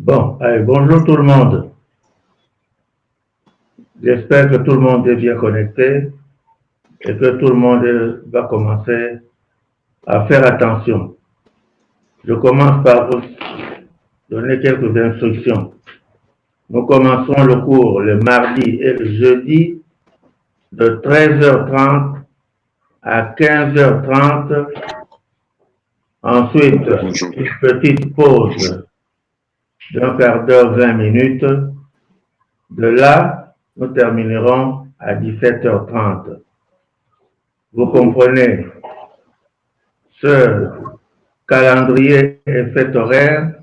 Bon, allez, bonjour tout le monde. J'espère que tout le monde est bien connecté et que tout le monde va commencer à faire attention. Je commence par vous donner quelques instructions. Nous commençons le cours le mardi et le jeudi de 13h30 à 15h30. Ensuite, une petite pause d'un quart d'heure, 20 minutes. De là, nous terminerons à 17h30. Vous comprenez, ce calendrier et cet horaire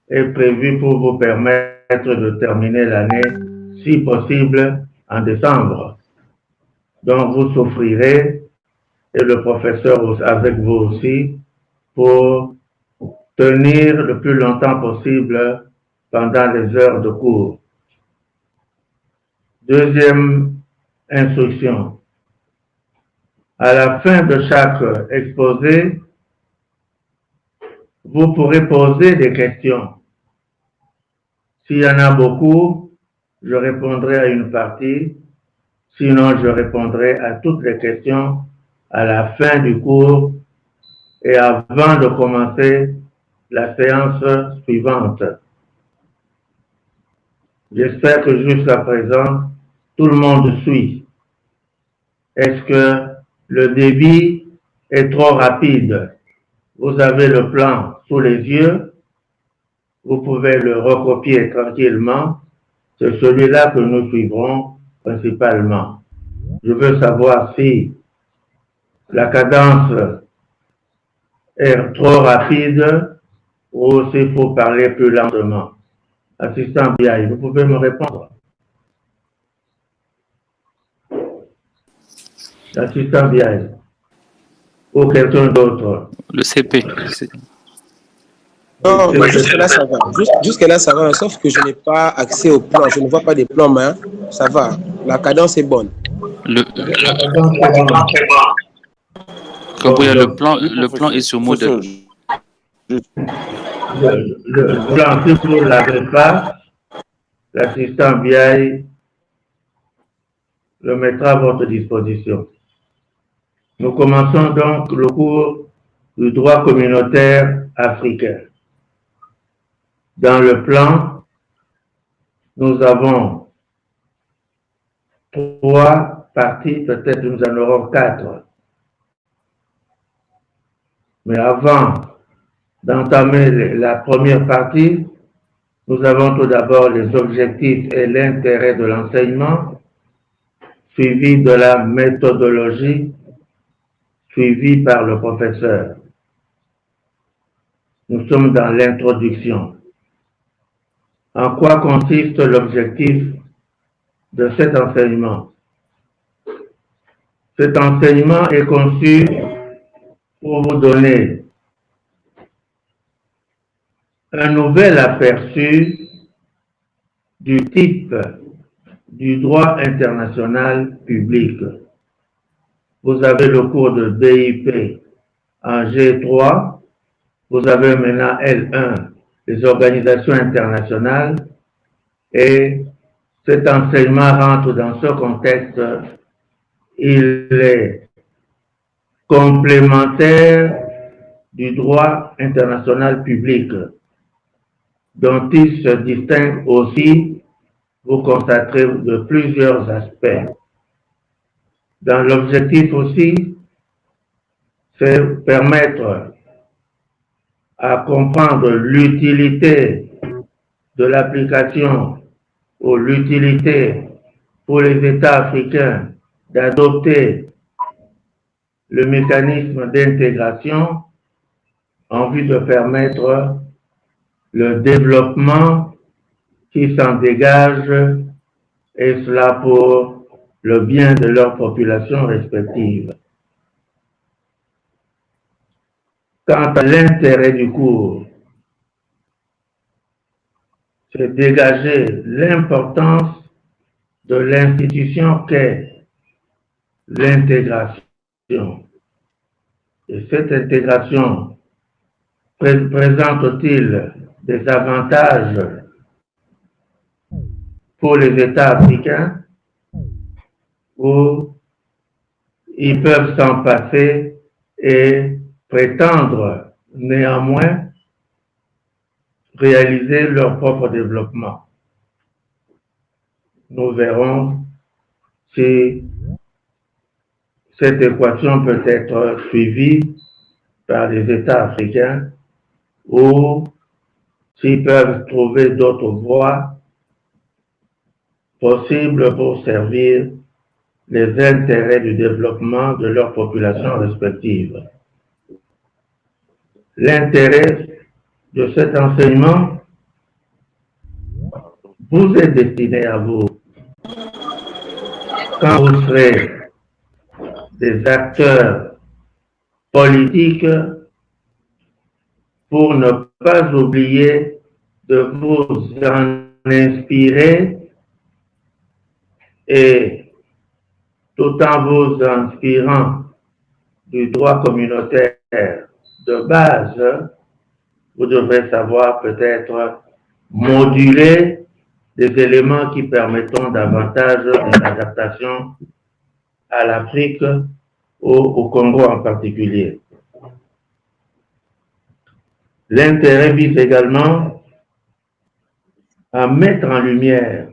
est prévu pour vous permettre de terminer l'année, si possible, en décembre. Donc, vous souffrirez, et le professeur avec vous aussi, pour tenir le plus longtemps possible pendant les heures de cours. Deuxième instruction. À la fin de chaque exposé, vous pourrez poser des questions. S'il y en a beaucoup, je répondrai à une partie. Sinon, je répondrai à toutes les questions à la fin du cours et avant de commencer la séance suivante. J'espère que jusqu'à présent, tout le monde suit. Est-ce que le débit est trop rapide? Vous avez le plan sous les yeux. Vous pouvez le recopier tranquillement. C'est celui-là que nous suivrons principalement. Je veux savoir si la cadence est trop rapide ou s'il faut parler plus lentement. Assistant BI, vous pouvez me répondre. Assistant BI. Ou quelqu'un d'autre. Le CP. Non, jusque-là, ça va. Jusque-là, ça va, sauf que je n'ai pas accès au plan. Je ne vois pas des plans mains. Ça va. La cadence est bonne. Le plan est sur modèle. Le plan, si vous ne l'avez pas, l'assistant BI le mettra à votre disposition. Nous commençons donc le cours du droit communautaire africain. Dans le plan, nous avons 3 parties, peut-être nous en aurons 4. Mais avant d'entamer la première partie, nous avons tout d'abord les objectifs et l'intérêt de l'enseignement, suivi de la méthodologie, suivi par le professeur. Nous sommes dans l'introduction. En quoi consiste l'objectif de cet enseignement? Cet enseignement est conçu pour vous donner un nouvel aperçu du type du droit international public. Vous avez le cours de BIP en G3, vous avez maintenant L1, les organisations internationales, et cet enseignement rentre dans ce contexte. Il est complémentaire du droit international public, dont il se distingue aussi, vous constaterez, de plusieurs aspects. Dans l'objectif aussi, c'est permettre à comprendre l'utilité de l'application ou l'utilité pour les États africains d'adopter le mécanisme d'intégration en vue de permettre le développement qui s'en dégage, et cela pour le bien de leur population respective. Quant à l'intérêt du cours, c'est dégager l'importance de l'institution qu'est l'intégration. Et cette intégration présente-t-il des avantages pour les États africains où ils peuvent s'en passer et prétendre néanmoins réaliser leur propre développement. Nous verrons si cette équation peut être suivie par les États africains ou s'ils peuvent trouver d'autres voies possibles pour servir les intérêts du développement de leurs populations respectives. L'intérêt de cet enseignement vous est destiné à vous. Quand vous serez des acteurs politiques, pour ne pas oublier de vous en inspirer et tout en vous inspirant du droit communautaire de base, vous devrez savoir peut-être moduler des éléments qui permettront davantage d'adaptation à l'Afrique ou au Congo en particulier. L'intérêt vise également à mettre en lumière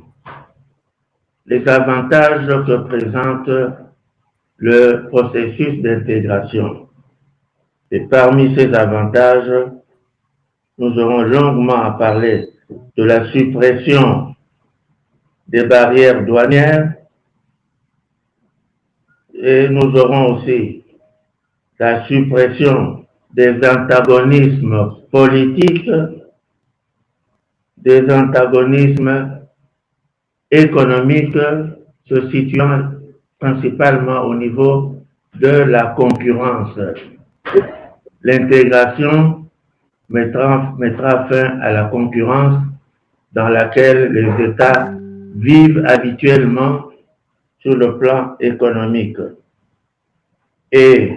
les avantages que présente le processus d'intégration. Et parmi ces avantages, nous aurons longuement à parler de la suppression des barrières douanières et nous aurons aussi la suppression des antagonismes politiques, des antagonismes économiques se situant principalement au niveau de la concurrence. L'intégration mettra fin à la concurrence dans laquelle les États vivent habituellement sur le plan économique. Et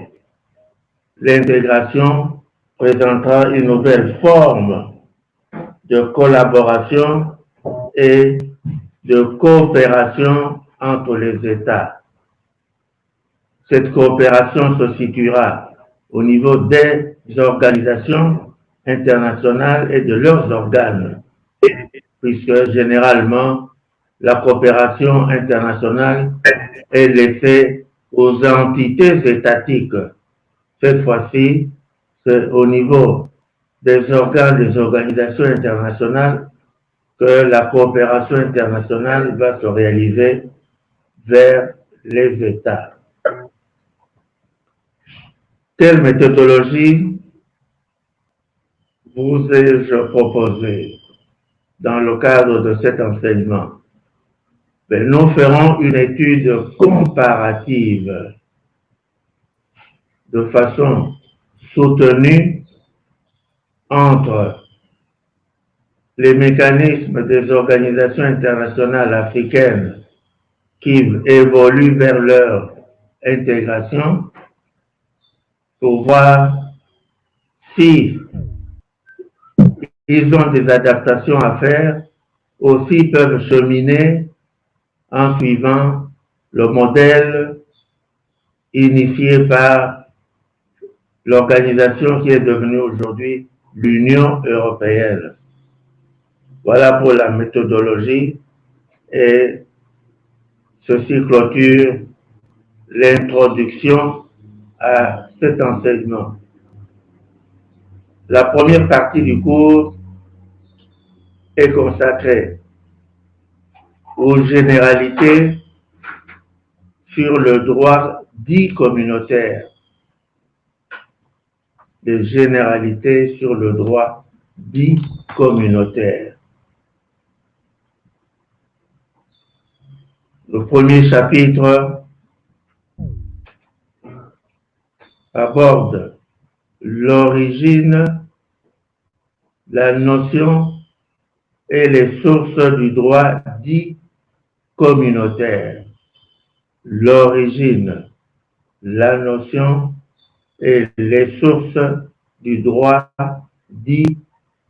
l'intégration présentera une nouvelle forme de collaboration et de coopération entre les États. Cette coopération se situera au niveau des organisations internationales et de leurs organes, puisque généralement, la coopération internationale est laissée aux entités étatiques. Cette fois-ci, c'est au niveau des organes des organisations internationales que la coopération internationale va se réaliser vers les États. Quelle méthodologie vous ai-je proposé dans le cadre de cet enseignement? Nous ferons une étude comparative de façon soutenue entre les mécanismes des organisations internationales africaines qui évoluent vers leur intégration pour voir si ils ont des adaptations à faire ou s'ils peuvent cheminer en suivant le modèle initié par l'organisation qui est devenue aujourd'hui l'Union européenne. Voilà pour la méthodologie et ceci clôture l'introduction à cet enseignement. La première partie du cours est consacrée aux généralités sur le droit dit communautaire. Des généralités sur le droit dit communautaire. Le premier chapitre aborde l'origine, la notion et les sources du droit dit communautaire. L'origine, la notion et les sources du droit dit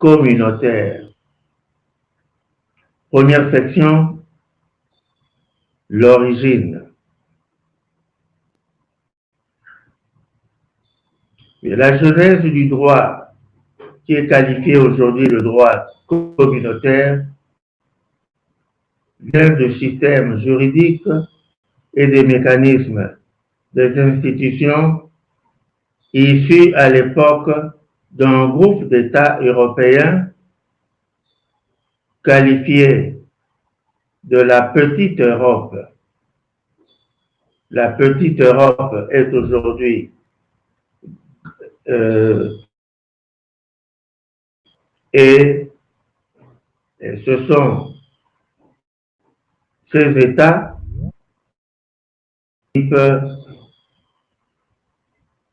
communautaire. Première section, l'origine. La genèse du droit, qui est qualifié aujourd'hui le droit communautaire, vient de systèmes juridiques et des mécanismes des institutions issus à l'époque d'un groupe d'États européens qualifié de la Petite Europe. La Petite Europe est aujourd'hui et ce sont ces États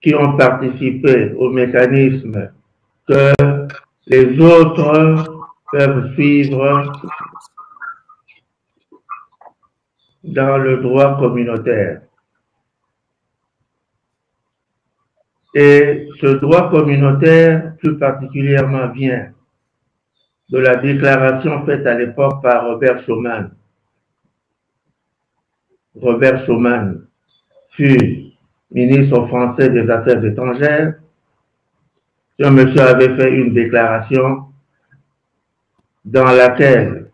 qui ont participé au mécanisme que les autres peuvent suivre dans le droit communautaire. Et ce droit communautaire, plus particulièrement, vient de la déclaration faite à l'époque par Robert Schuman. Robert Schuman fut ministre français des Affaires étrangères. Ce monsieur avait fait une déclaration dans laquelle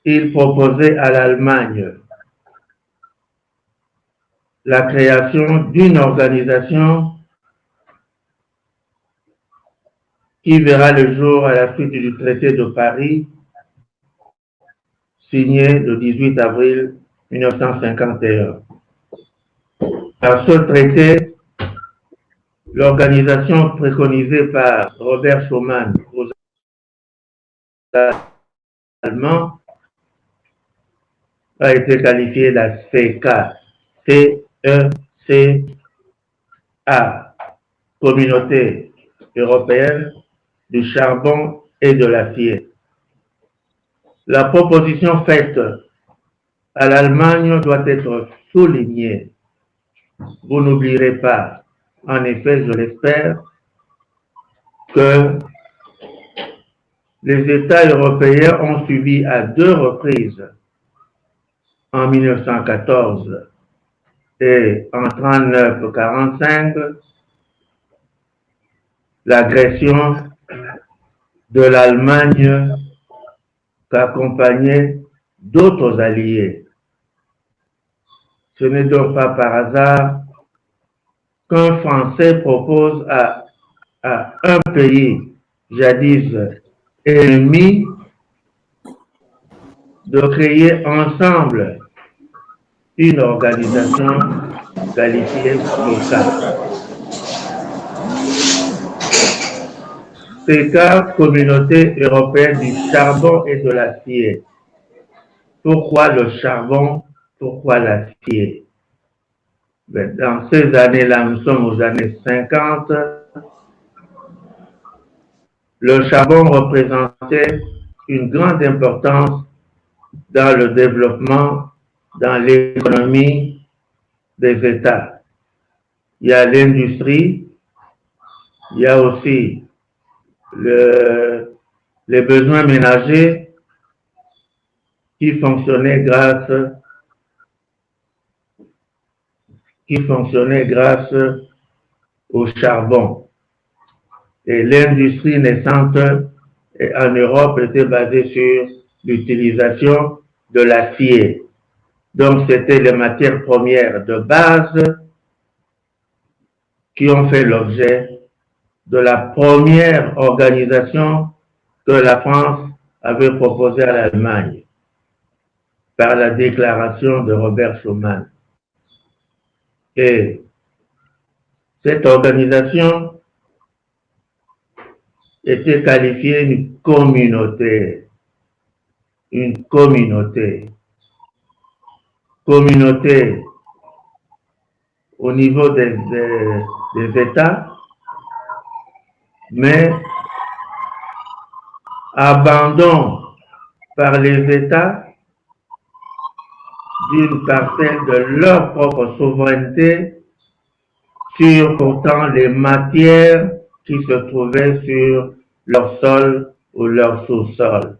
il proposait à l'Allemagne la création d'une organisation qui verra le jour à la suite du traité de Paris, signé le 18 avril 1951. Par ce traité, l'organisation préconisée par Robert Schuman aux Allemands a été qualifiée la CECA, C-E-C-A, Communauté européenne du charbon et de l'acier. La proposition faite à l'Allemagne doit être soulignée. Vous n'oublierez pas, en effet, je l'espère, que les États européens ont subi à 2 reprises, en 1914 et en 1939-1945, l'agression de l'Allemagne qu'accompagnaient d'autres alliés. Ce n'est donc pas par hasard qu'un Français propose à un pays jadis ennemi de créer ensemble une organisation qualifiée CECA. CECA, Communauté européenne du charbon et de l'acier. Pourquoi le charbon? Pourquoi l'acier? Dans ces années-là, nous sommes aux années 50, le charbon représentait une grande importance dans le développement, dans l'économie des États. Il y a l'industrie, il y a aussi les besoins ménagers qui fonctionnaient grâce au charbon. Et l'industrie naissante en Europe était basée sur l'utilisation de l'acier. Donc, c'était les matières premières de base qui ont fait l'objet de la première organisation que la France avait proposée à l'Allemagne par la déclaration de Robert Schuman. Et cette organisation était qualifiée une communauté. Une communauté. Communauté au niveau des États, mais abandon par les États d'une parcelle de leur propre souveraineté sur pourtant les matières qui se trouvaient sur leur sol ou leur sous-sol.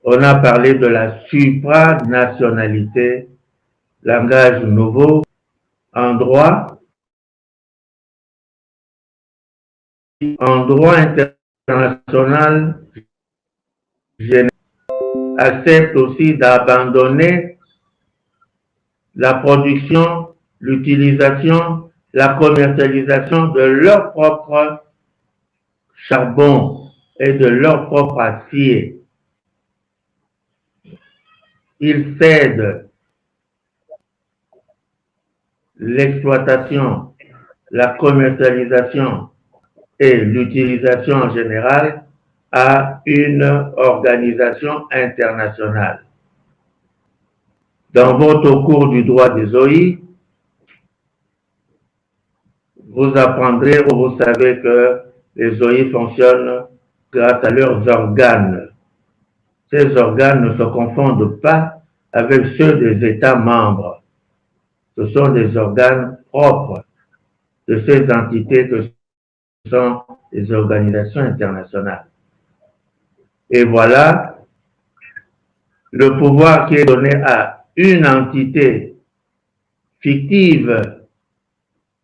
On a parlé de la supranationalité, langage nouveau, en droit international, accepte aussi d'abandonner la production, l'utilisation, la commercialisation de leur propre charbon et de leur propre acier. Ils cèdent l'exploitation, la commercialisation et l'utilisation en général à une organisation internationale. Dans votre cours du droit des OI, vous apprendrez ou vous savez que les OI fonctionnent grâce à leurs organes. Ces organes ne se confondent pas avec ceux des États membres. Ce sont des organes propres de ces entités que sont les organisations internationales. Et voilà le pouvoir qui est donné à une entité fictive,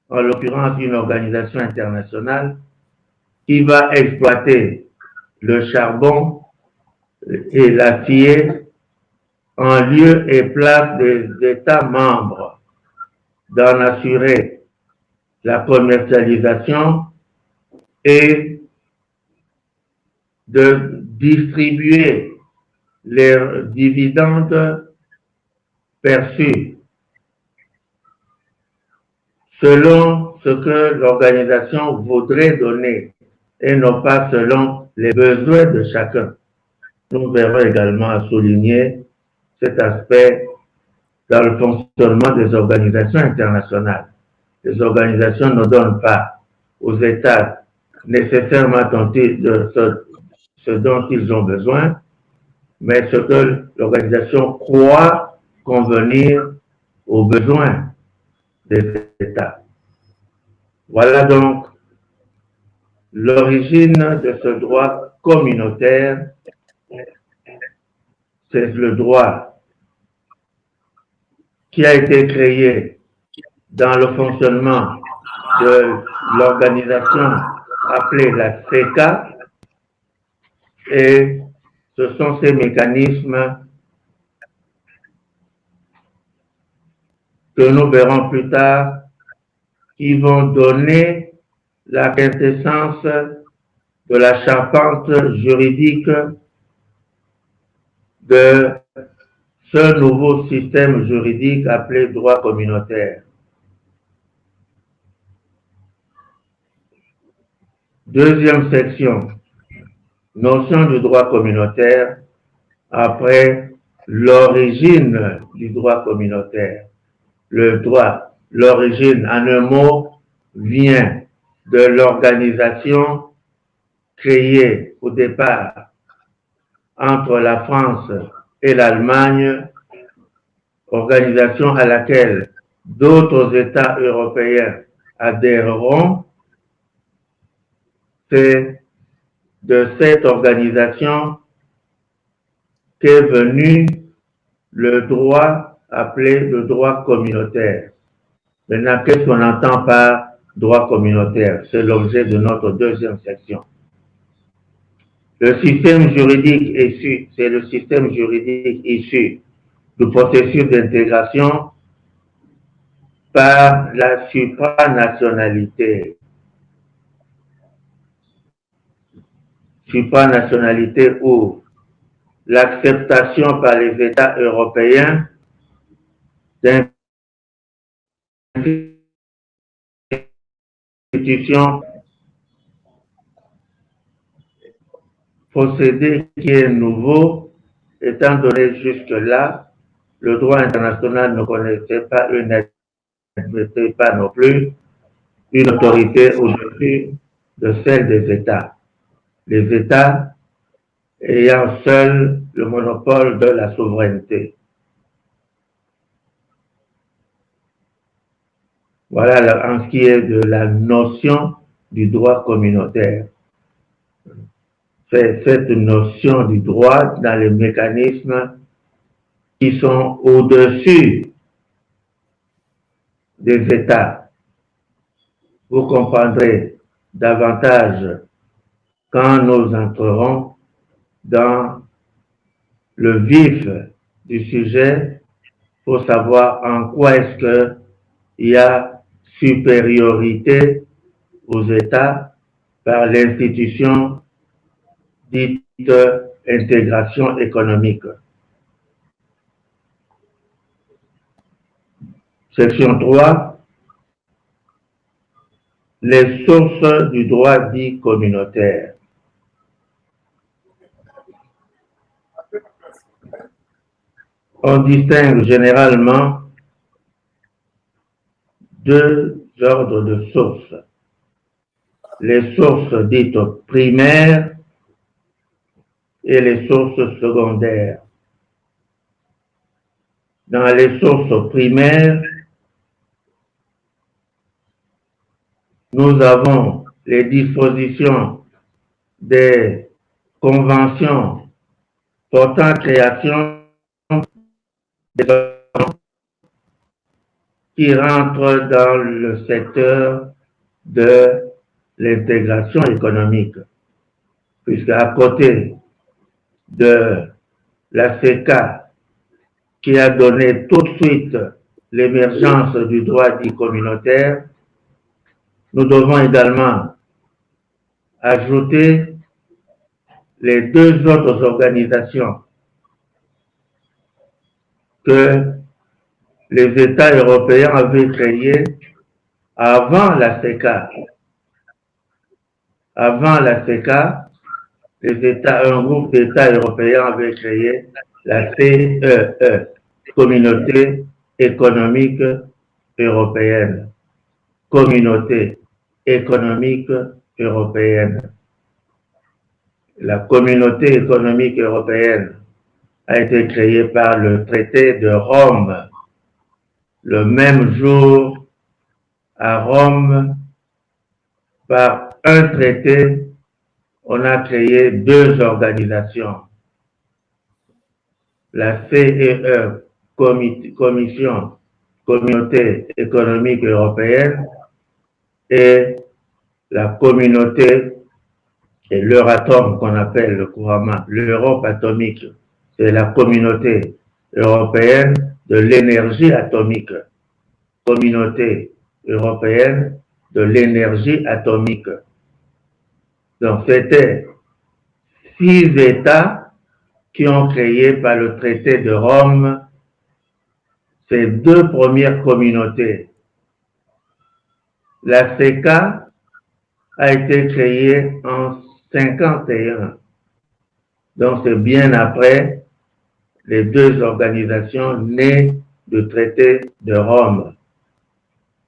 en l'occurrence une organisation internationale, qui va exploiter le charbon et l'acier en lieu et place des États membres, d'en assurer la commercialisation et de distribuer les dividendes perçus selon ce que l'organisation voudrait donner et non pas selon les besoins de chacun. Nous verrons également à souligner cet aspect dans le fonctionnement des organisations internationales. Les organisations ne donnent pas aux États nécessairement ce dont ils ont besoin, mais ce que l'organisation croit convenir aux besoins des États. Voilà donc l'origine de ce droit communautaire. C'est le droit qui a été créé dans le fonctionnement de l'organisation appelée la CECA, et ce sont ces mécanismes que nous verrons plus tard qui vont donner la quintessence de la charpente juridique de ce nouveau système juridique appelé droit communautaire. Deuxième section, notion du droit communautaire après l'origine du droit communautaire. Le droit, l'origine, en un mot, vient de l'organisation créée au départ entre la France et l'Allemagne, organisation à laquelle d'autres États européens adhéreront. C'est de cette organisation qu'est venu le droit appelé le droit communautaire. Maintenant, qu'est-ce qu'on entend par droit communautaire? C'est l'objet de notre deuxième section. Le système juridique issu, c'est le système juridique issu du processus d'intégration par la supranationalité. Supranationalité ou l'acceptation par les États européens d'institutions, procédé qui est nouveau, étant donné jusque-là, le droit international ne connaissait pas n'admettait pas non plus une autorité au-dessus de celle des États. Les États ayant seuls le monopole de la souveraineté. Voilà en ce qui est de la notion du droit communautaire. C'est cette notion du droit dans les mécanismes qui sont au-dessus des États. Vous comprendrez davantage quand nous entrerons dans le vif du sujet pour savoir en quoi est-ce qu'il y a supériorité aux États par l'institution dite intégration économique. Section 3. Les sources du droit dit communautaire. On distingue généralement deux ordres de sources. Les sources dites primaires et les sources secondaires. Dans les sources primaires, nous avons les dispositions des conventions portant création des organisations qui rentrent dans le secteur de l'intégration économique, puisqu'à côté de la CECA qui a donné tout de suite l'émergence du droit dit communautaire, nous devons également ajouter les deux autres organisations que les États européens avaient créées avant la CECA. Avant la CECA, un groupe d'États européens avait créé la CEE, Communauté économique européenne. Communauté économique européenne. La Communauté économique européenne a été créée par le traité de Rome. Le même jour, à Rome, par un traité, on a créé deux organisations. La CEE, Commission, Communauté économique européenne, et la communauté et l'Euratom qu'on appelle couramment l'Europe atomique. C'est la communauté européenne de l'énergie atomique. Communauté européenne de l'énergie atomique. Donc c'était 6 États qui ont créé par le traité de Rome ces deux premières communautés. La CECA a été créée en 51. Donc c'est bien après les deux organisations nées du traité de Rome.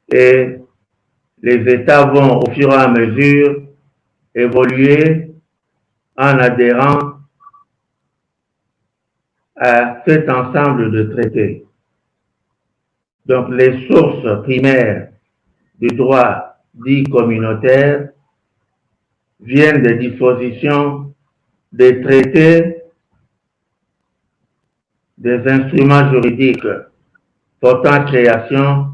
Et les États vont au fur et à mesure évoluer en adhérant à cet ensemble de traités. Donc les sources primaires du droit dit communautaire viennent des dispositions des traités, des instruments juridiques portant création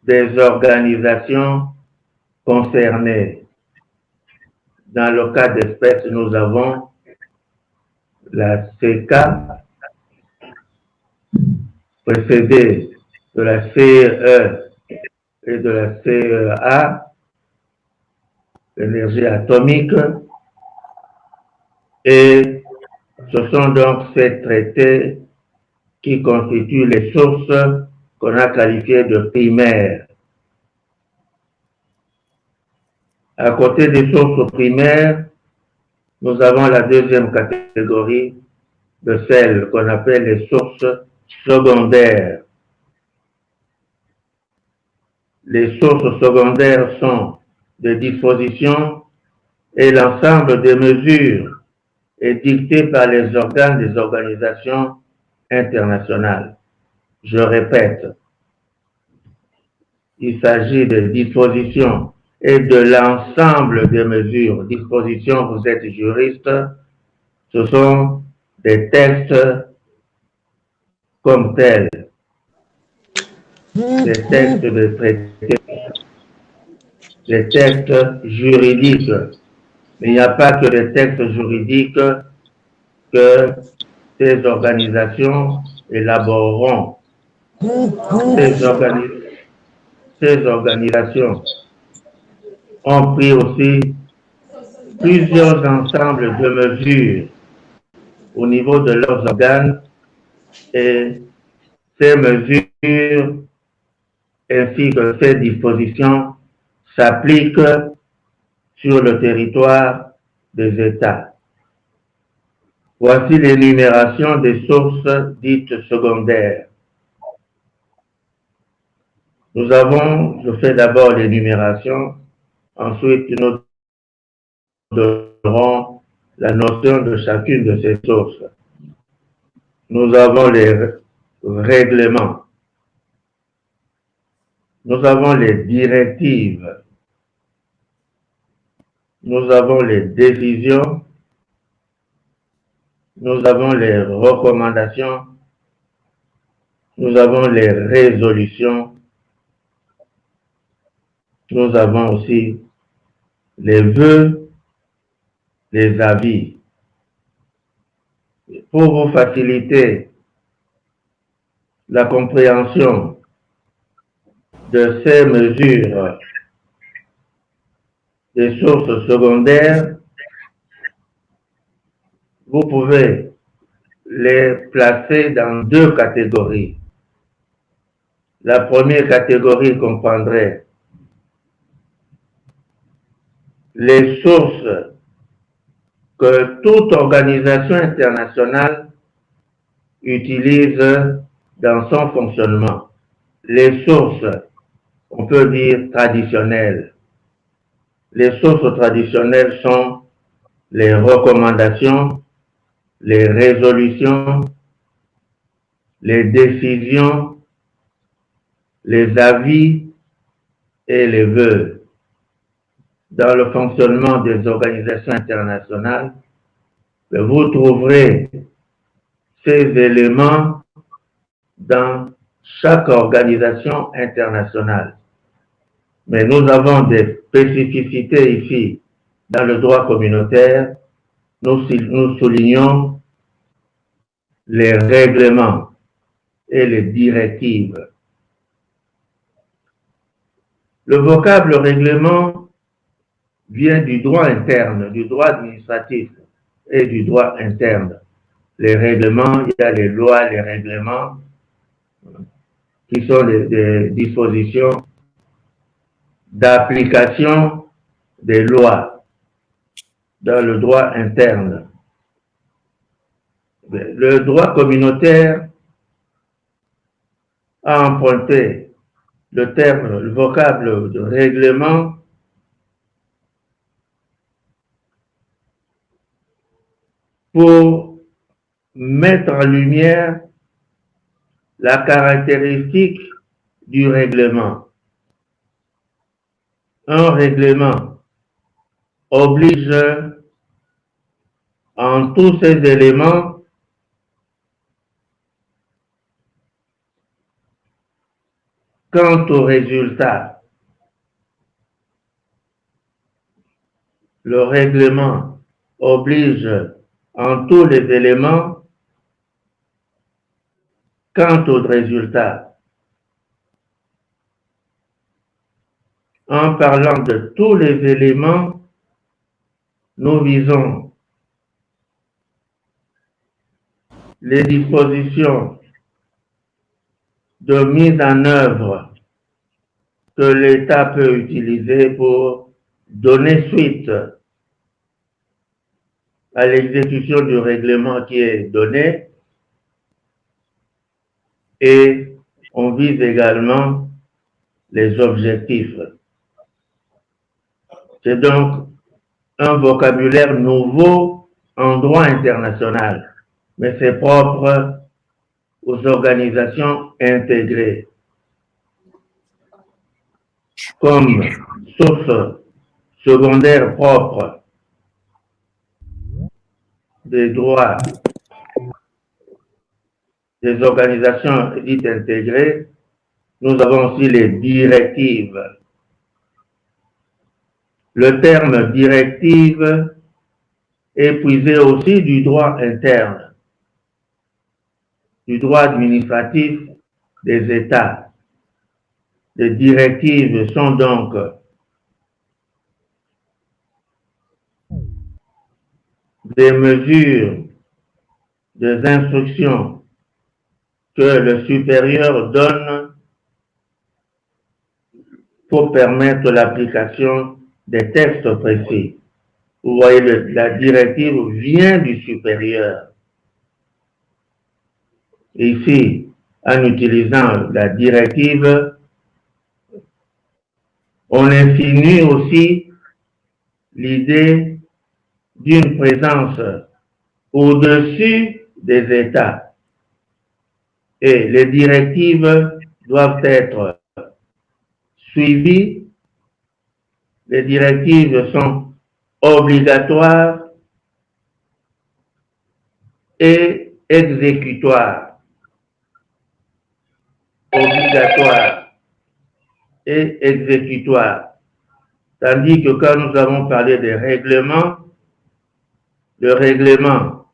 des organisations concernées. Dans le cas d'espèce, nous avons la CECA, précédée de la CEE et de la CEA, l'énergie atomique, et ce sont donc ces traités qui constituent les sources qu'on a qualifiées de primaires. À côté des sources primaires, nous avons la deuxième catégorie de celles qu'on appelle les sources secondaires. Les sources secondaires sont des dispositions et l'ensemble des mesures édictées par les organes des organisations internationales. Je répète, il s'agit de dispositions et de l'ensemble des mesures. Dispositions, vous êtes juriste, ce sont des textes comme tels, des textes de traité, des textes juridiques. Mais il n'y a pas que des textes juridiques que ces organisations élaboreront. Ces organisations ont pris aussi plusieurs ensembles de mesures au niveau de leurs organes et ces mesures ainsi que ces dispositions s'appliquent sur le territoire des États. Voici l'énumération des sources dites secondaires. Je fais d'abord l'énumération, ensuite nous donnerons la notion de chacune de ces sources. Nous avons les règlements, nous avons les directives, nous avons les décisions, nous avons les recommandations, nous avons les résolutions, nous avons aussi les vœux, les avis. Pour vous faciliter la compréhension de ces mesures des sources secondaires, vous pouvez les placer dans deux catégories. La première catégorie comprendrait les sources que toute organisation internationale utilise dans son fonctionnement. Les sources, on peut dire traditionnelles. Les sources traditionnelles sont les recommandations, les résolutions, les décisions, les avis et les vœux. Dans le fonctionnement des organisations internationales, vous trouverez ces éléments dans chaque organisation internationale. Mais nous avons des spécificités ici dans le droit communautaire. Nous soulignons les règlements et les directives. Le vocable règlement vient du droit interne, du droit administratif et du droit interne. Les règlements, il y a les lois, les règlements, qui sont des dispositions d'application des lois dans le droit interne. Le droit communautaire a emprunté le terme, le vocable de règlement pour mettre en lumière la caractéristique du règlement. Un règlement oblige en tous ces éléments quant au résultat. Le règlement oblige en tous les éléments quant au résultat. En parlant de tous les éléments, nous visons les dispositions de mise en œuvre que l'État peut utiliser pour donner suite à l'exécution du règlement qui est donné, et on vise également les objectifs. C'est donc un vocabulaire nouveau en droit international, mais c'est propre aux organisations intégrées. comme source secondaire propre des droits des organisations dites intégrées, nous avons aussi les directives. Le terme directive est puisé aussi du droit interne, du droit administratif des États. Les directives sont donc des mesures, des instructions que le supérieur donne pour permettre l'application des textes précis. Vous voyez, la directive vient du supérieur. Ici, en utilisant la directive, on insinue aussi l'idée d'une présence au-dessus des États. Et les directives doivent être suivies. Les directives sont obligatoires et exécutoires. Obligatoires et exécutoires. Tandis que quand nous avons parlé des règlements, le règlement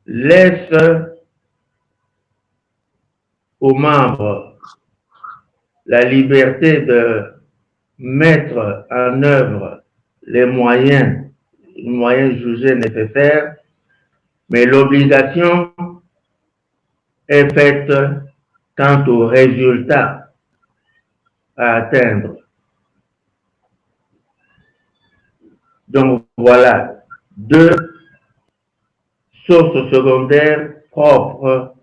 laisse aux membres la liberté de mettre en œuvre les moyens jugés nécessaires, mais l'obligation est faite quant aux résultats à atteindre. Donc voilà deux sources secondaires propres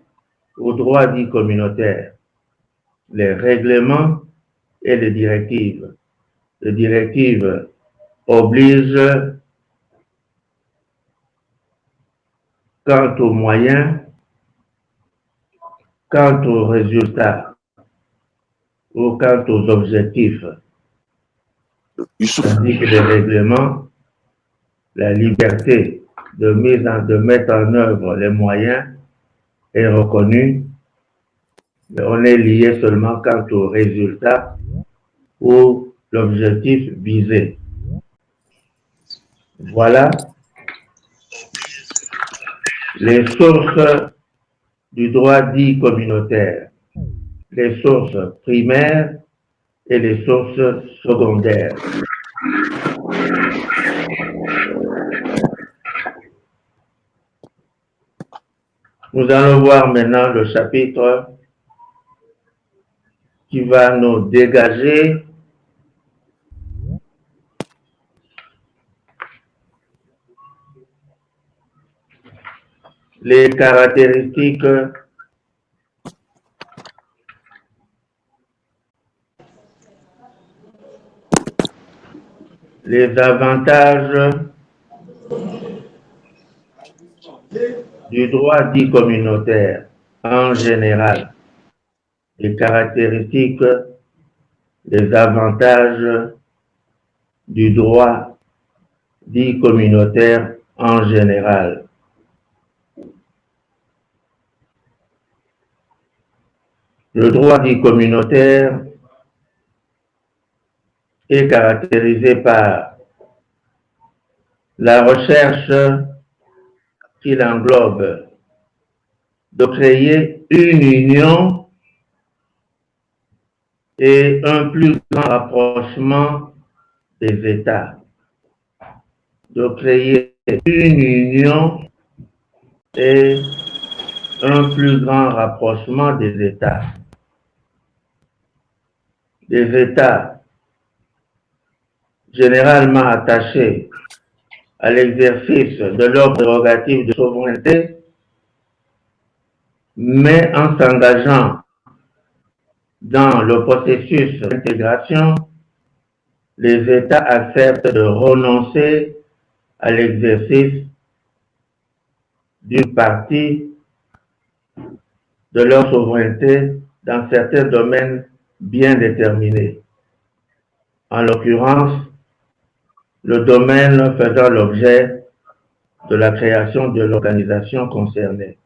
au droit dit communautaire, les règlements et les directives. Les directives obligent quant aux moyens, quant aux résultats ou quant aux objectifs. Tandis que les règlements, la liberté de mettre en œuvre les moyens est reconnue, mais on est lié seulement quant aux résultats ou l'objectif visé. Voilà les sources du droit dit communautaire, les sources primaires et les sources secondaires. Nous allons voir maintenant le chapitre qui va nous dégager les caractéristiques les avantages du droit dit communautaire en général, les caractéristiques, les avantages du droit dit communautaire en général. Le droit dit communautaire est caractérisé par la recherche qu'il englobe de créer une union et un plus grand rapprochement des États. De créer une union et un plus grand rapprochement des États. Des États généralement attachés à l'exercice de leurs prérogatives de souveraineté, mais en s'engageant dans le processus d'intégration, les États acceptent de renoncer à l'exercice d'une partie de leur souveraineté dans certains domaines bien déterminés. en l'occurrence, le domaine faisant l'objet de la création de l'organisation concernée.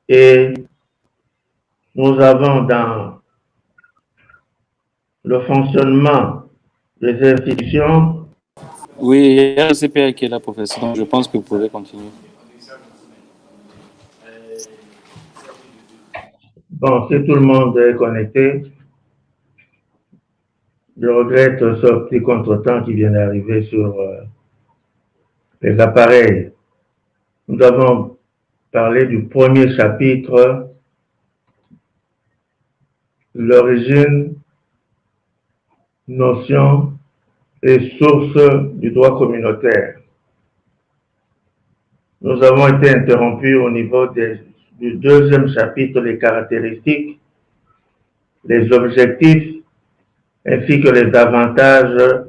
Et nous avons dans le fonctionnement des institutions. Oui, il y a un CPA qui est là, professeur, donc je pense que vous pouvez continuer. Bon, si tout le monde est connecté, je regrette ce petit contretemps qui vient d'arriver sur les appareils. Nous avons parlé du premier chapitre, l'origine, notion et source du droit communautaire. Nous avons été interrompus au niveau du deuxième chapitre, les caractéristiques, les objectifs, ainsi que les avantages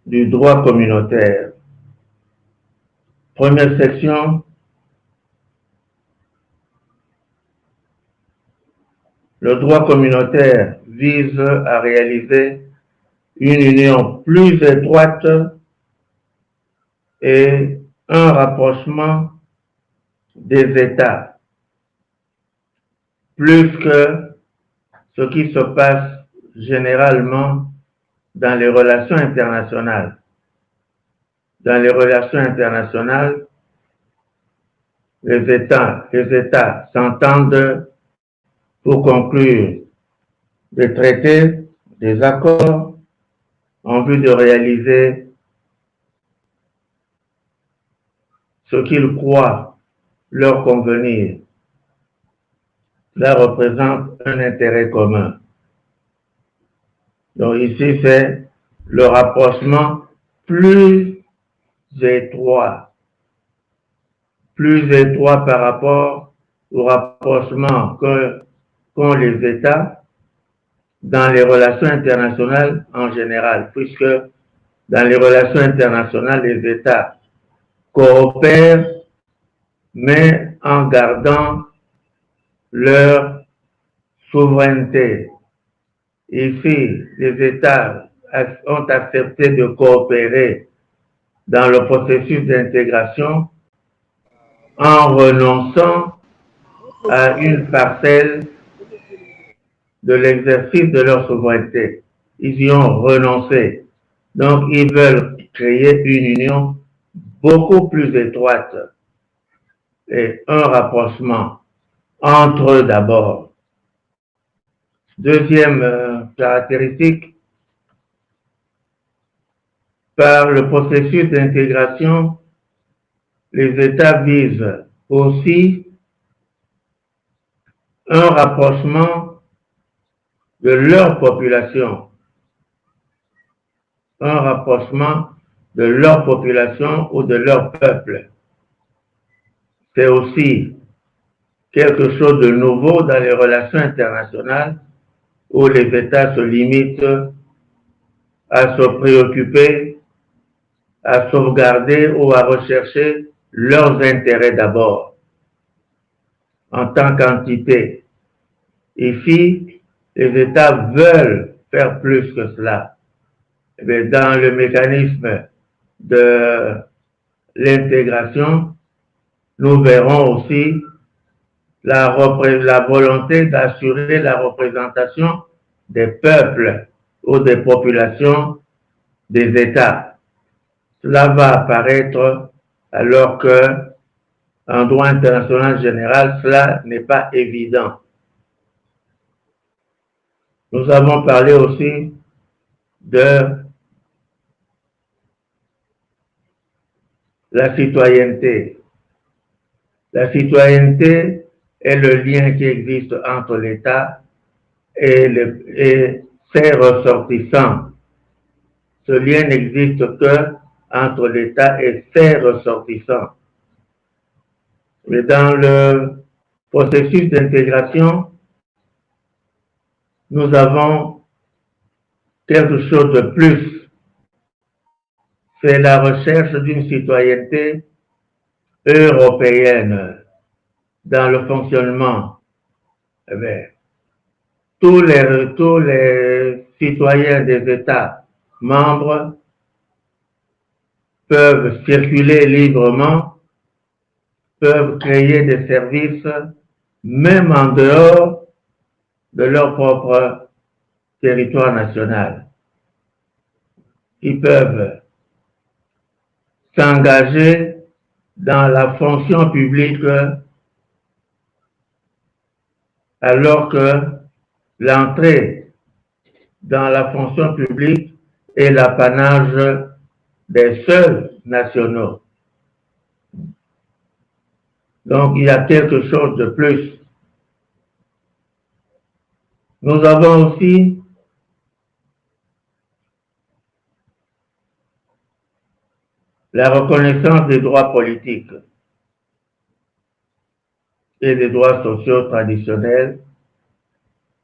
du droit communautaire. Première section, le droit communautaire vise à réaliser une union plus étroite et un rapprochement des États, plus que ce qui se passe généralement dans les relations internationales. Dans les relations internationales, les États s'entendent pour conclure des traités, des accords en vue de réaliser ce qu'ils croient leur convenir. Cela représente un intérêt commun. Donc ici, c'est le rapprochement plus étroit par rapport au rapprochement qu'ont les États dans les relations internationales en général, puisque dans les relations internationales, les États coopèrent, mais en gardant leur souveraineté. Ici, les États ont accepté de coopérer dans le processus d'intégration en renonçant à une parcelle de l'exercice de leur souveraineté. Ils y ont renoncé. Donc, ils veulent créer une union beaucoup plus étroite et un rapprochement entre eux d'abord. Deuxième caractéristique, par le processus d'intégration, les États visent aussi un rapprochement de leur population, ou de leur peuple. C'est aussi quelque chose de nouveau dans les relations internationales où les États se limitent à se préoccuper, à sauvegarder ou à rechercher leurs intérêts d'abord en tant qu'entité. Ici, les États veulent faire plus que cela. Mais dans le mécanisme de l'intégration, nous verrons aussi la volonté d'assurer la représentation des peuples ou des populations des États. Cela va apparaître alors que, en droit international général, cela n'est pas évident. Nous avons parlé aussi de la citoyenneté. La citoyenneté est le lien qui existe entre l'État et ses ressortissants. Ce lien n'existe que entre l'État et ses ressortissants. Mais dans le processus d'intégration, nous avons quelque chose de plus. C'est la recherche d'une citoyenneté européenne dans le fonctionnement. tous les citoyens des États membres peuvent circuler librement, peuvent créer des services, même en dehors de leur propre territoire national. Ils peuvent s'engager dans la fonction publique alors que l'entrée dans la fonction publique est l'apanage des seuls nationaux. Donc, il y a quelque chose de plus. Nous avons aussi la reconnaissance des droits politiques et des droits sociaux traditionnels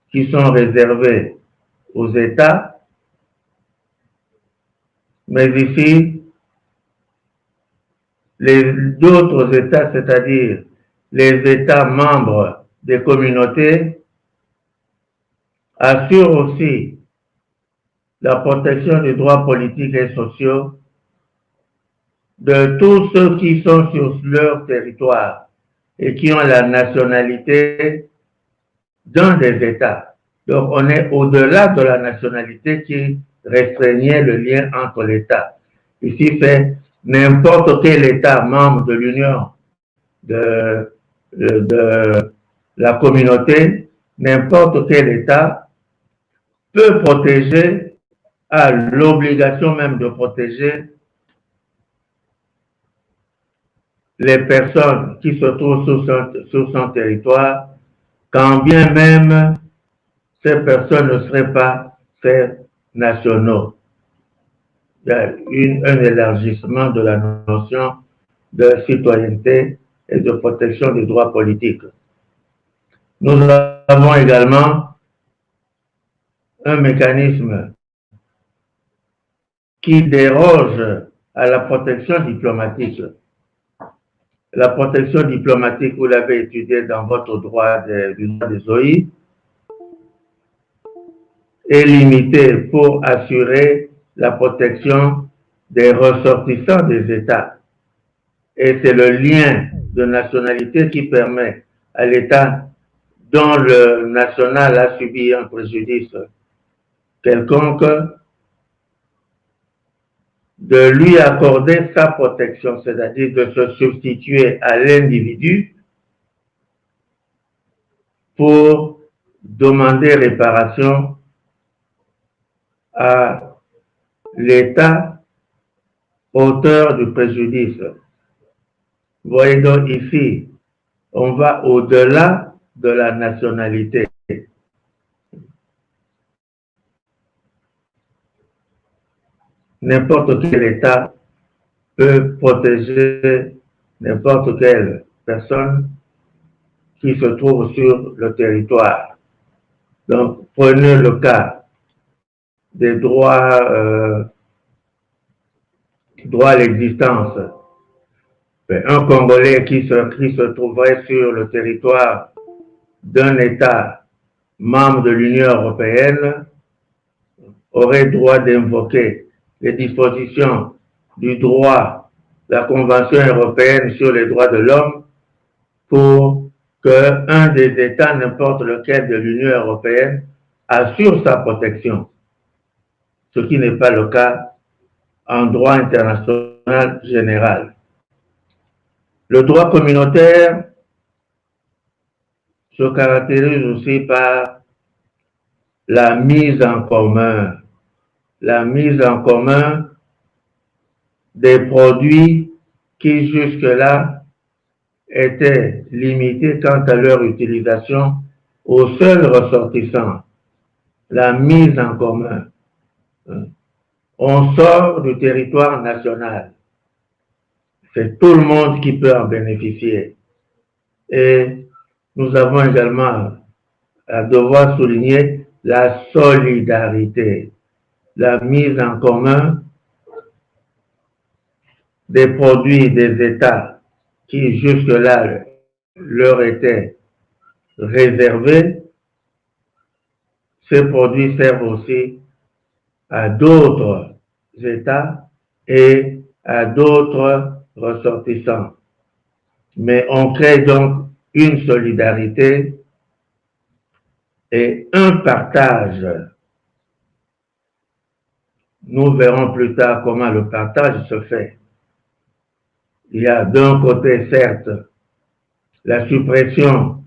qui sont réservés aux États, mais ici, les autres États, c'est-à-dire les États membres des communautés, assurent aussi la protection des droits politiques et sociaux de tous ceux qui sont sur leur territoire et qui ont la nationalité d'un des États. Donc, on est au-delà de la nationalité qui restreignait le lien entre l'État. Ici, c'est n'importe quel État membre de l'Union de la communauté, n'importe quel État peut protéger, a l'obligation même de protéger les personnes qui se trouvent sur son territoire, quand bien même ces personnes ne seraient pas ces nationaux. Il y a un élargissement de la notion de citoyenneté et de protection des droits politiques. Nous avons également un mécanisme qui déroge à la protection diplomatique. La protection diplomatique, vous l'avez étudiée dans votre droit du droit des OI, est limitée pour assurer la protection des ressortissants des États. Et c'est le lien de nationalité qui permet à l'État dont le national a subi un préjudice quelconque de lui accorder sa protection, c'est-à-dire de se substituer à l'individu pour demander réparation à l'État auteur du préjudice. Vous voyez donc ici, on va au-delà de la nationalité. N'importe quel État peut protéger n'importe quelle personne qui se trouve sur le territoire. Donc, prenez le cas des droits, droits à l'existence. Un Congolais qui se trouverait sur le territoire d'un État membre de l'Union européenne aurait droit d'invoquer les dispositions du droit, la Convention européenne sur les droits de l'homme pour qu'un des États, n'importe lequel de l'Union européenne, assure sa protection, ce qui n'est pas le cas en droit international général. Le droit communautaire se caractérise aussi par la mise en commun des produits qui jusque-là étaient limités quant à leur utilisation aux seuls ressortissants. La mise en commun. On sort du territoire national. C'est tout le monde qui peut en bénéficier. Et nous avons également à devoir souligner la solidarité, la mise en commun des produits des États qui jusque-là leur étaient réservés ces produits servent aussi à d'autres États et à d'autres ressortissants. Mais on crée donc une solidarité et un partage. Nous verrons plus tard comment le partage se fait. Il y a d'un côté, certes, la suppression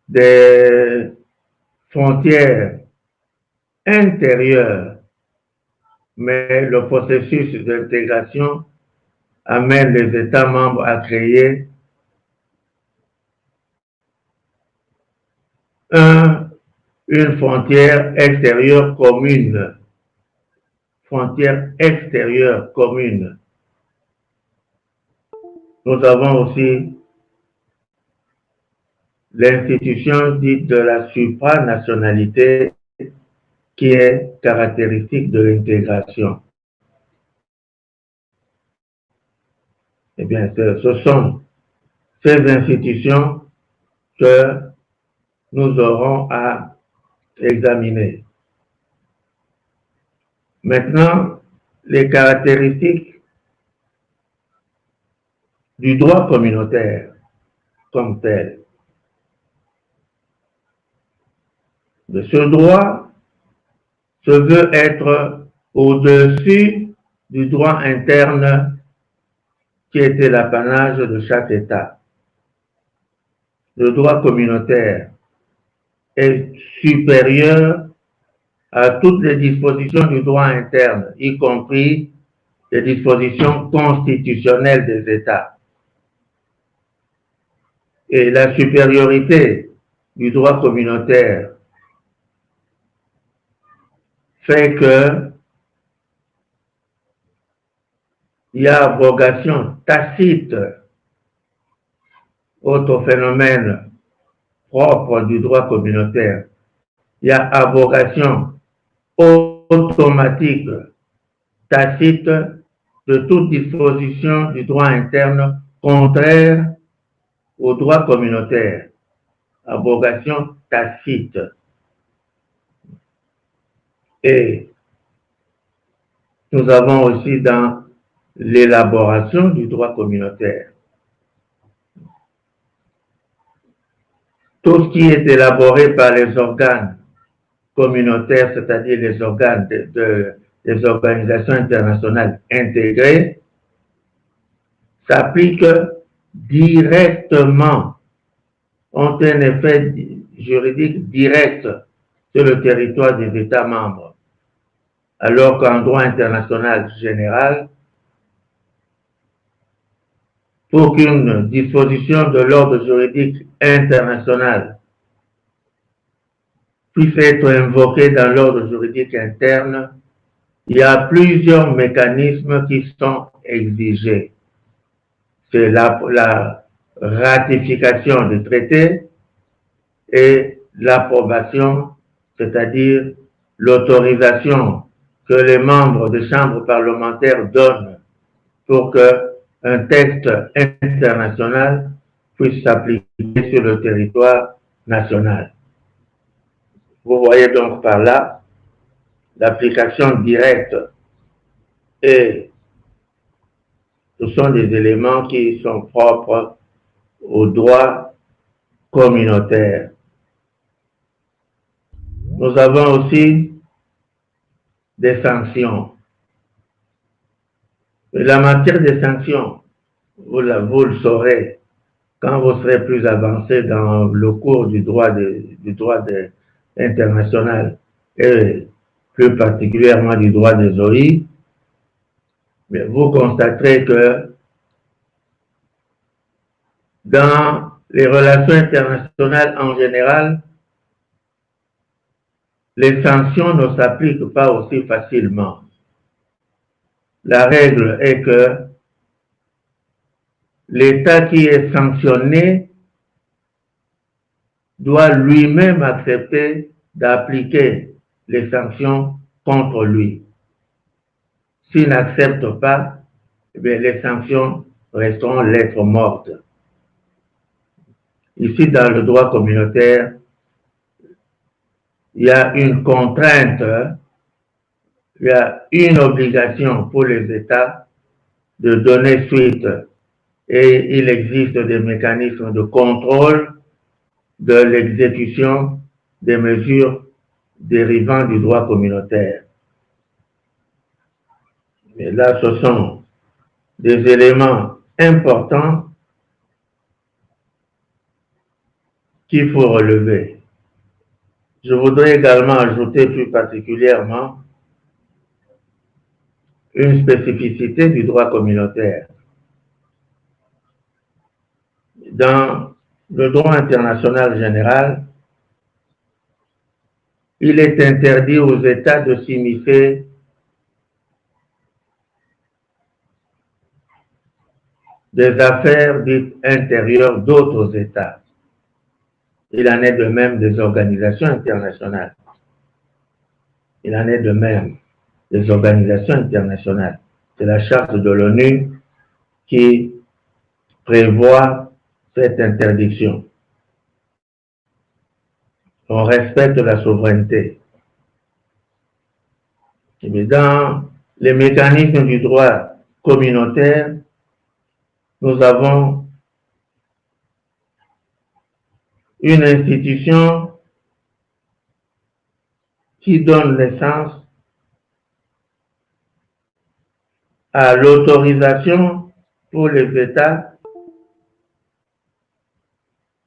des frontières intérieures, mais le processus d'intégration amène les États membres à créer une frontière extérieure commune. Frontière extérieure commune. Nous avons aussi l'institution dite de la supranationalité qui est caractéristique de l'intégration. Eh bien, ce sont ces institutions que nous aurons à examiner. Maintenant, les caractéristiques du droit communautaire comme tel. De ce droit se veut être au-dessus du droit interne qui était l'apanage de chaque État. Le droit communautaire est supérieur à toutes les dispositions du droit interne, y compris les dispositions constitutionnelles des États. Et la supériorité du droit communautaire fait que il y a abrogation tacite, autre phénomène propre du droit communautaire. Il y a abrogation automatique, tacite de toute disposition du droit interne contraire au droit communautaire. Abrogation tacite. Et nous avons aussi dans l'élaboration du droit communautaire. Tout ce qui est élaboré par les organes communautaires, c'est-à-dire les organes des organisations internationales intégrées, s'applique directement, ont un effet juridique direct sur le territoire des États membres, alors qu'en droit international général, pour qu'une disposition de l'ordre juridique international puisse être invoquée dans l'ordre juridique interne, il y a plusieurs mécanismes qui sont exigés. C'est la ratification du traité et l'approbation, c'est-à-dire l'autorisation que les membres des chambres parlementaires donnent pour qu'un texte international puisse s'appliquer sur le territoire national. Vous voyez donc par là l'application directe et ce sont des éléments qui sont propres au droit communautaire. Nous avons aussi des sanctions. Et la matière des sanctions, vous le saurez quand vous serez plus avancé dans le cours du droit international et plus particulièrement du droit des OI, mais vous constaterez que dans les relations internationales en général, les sanctions ne s'appliquent pas aussi facilement. La règle est que l'État qui est sanctionné doit lui-même accepter d'appliquer les sanctions contre lui. S'il n'accepte pas, eh bien, les sanctions resteront lettre morte. Ici, dans le droit communautaire, il y a une contrainte, il y a une obligation pour les États de donner suite et il existe des mécanismes de contrôle de l'exécution des mesures dérivant du droit communautaire. Mais là, ce sont des éléments importants qu'il faut relever. Je voudrais également ajouter plus particulièrement une spécificité du droit communautaire. Dans le droit international général, il est interdit aux États de s'immiscer des affaires dites intérieures d'autres États. Il en est de même des organisations internationales. Il en est de même des organisations internationales. C'est la charte de l'ONU qui prévoit cette interdiction. On respecte la souveraineté. Mais dans les mécanismes du droit communautaire, nous avons une institution qui donne naissance à l'autorisation pour les États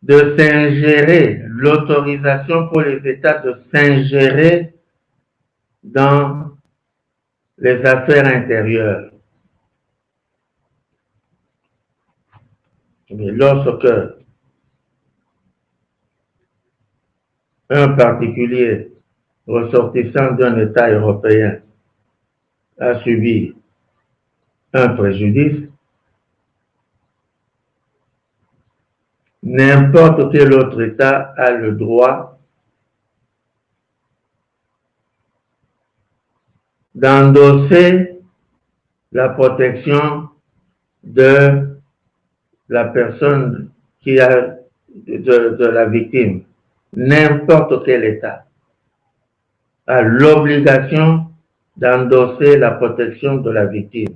de s'ingérer, l'autorisation pour les États de s'ingérer dans les affaires intérieures. Mais lorsque un particulier ressortissant d'un État européen a subi un préjudice, n'importe quel autre État a le droit d'endosser la protection de la personne qui a de la victime. N'importe quel État a l'obligation d'endosser la protection de la victime.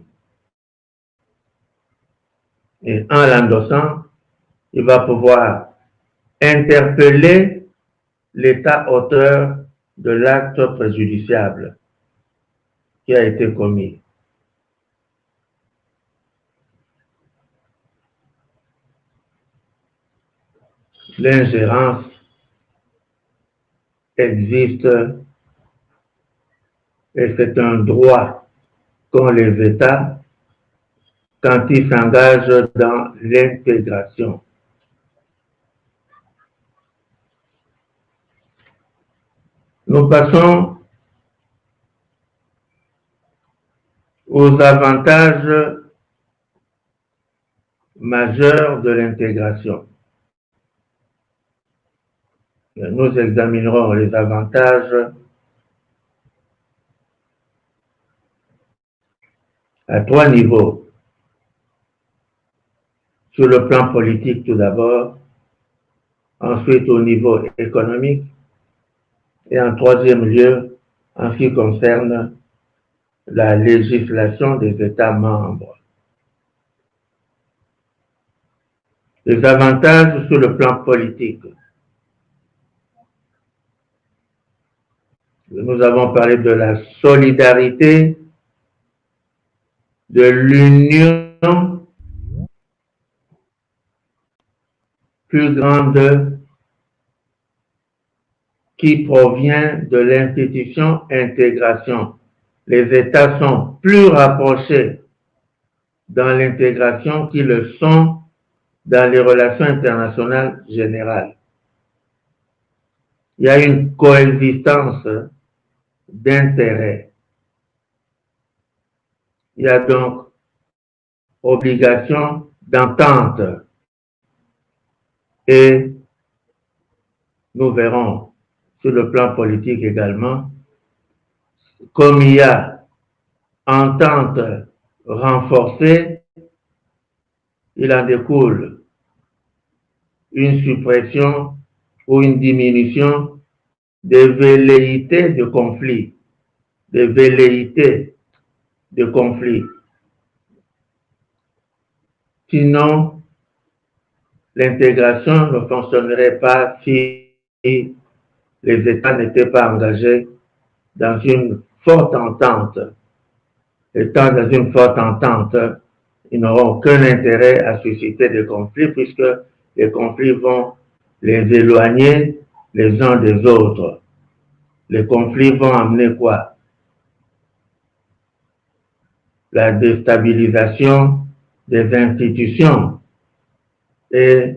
Et en l'endossant, il va pouvoir interpeller l'État auteur de l'acte préjudiciable qui a été commis. L'ingérence existe et c'est un droit qu'ont les États quand ils s'engagent dans l'intégration. Nous passons aux avantages majeurs de l'intégration. Nous examinerons les avantages à 3 niveaux. Sur le plan politique tout d'abord, ensuite au niveau économique et en 3e lieu en ce qui concerne la législation des États membres. Les avantages sur le plan politique. Nous avons parlé de la solidarité, de l'union plus grande qui provient de l'institution intégration. Les États sont plus rapprochés dans l'intégration qu'ils le sont dans les relations internationales générales. Il y a une coexistence d'intérêts. Il y a donc obligation d'entente. Et nous verrons sur le plan politique également, comme il y a entente renforcée, il en découle une suppression ou une diminution des velléités de conflit, des velléités de conflit. Sinon, l'intégration ne fonctionnerait pas si les États n'étaient pas engagés dans une forte entente. Étant dans une forte entente, ils n'auront aucun intérêt à susciter des conflits puisque les conflits vont les éloigner les uns des autres. Les conflits vont amener quoi? La déstabilisation des institutions et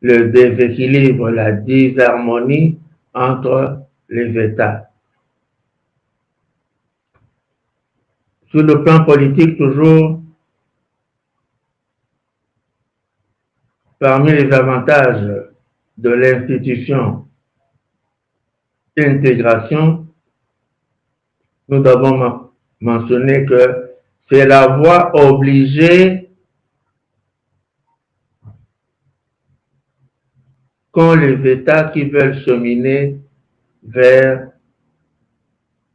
le déséquilibre, la disharmonie entre les États. Sur le plan politique, toujours, parmi les avantages de l'institution d'intégration, nous avons mentionné que c'est la voie obligée qu'ont les États qui veulent cheminer vers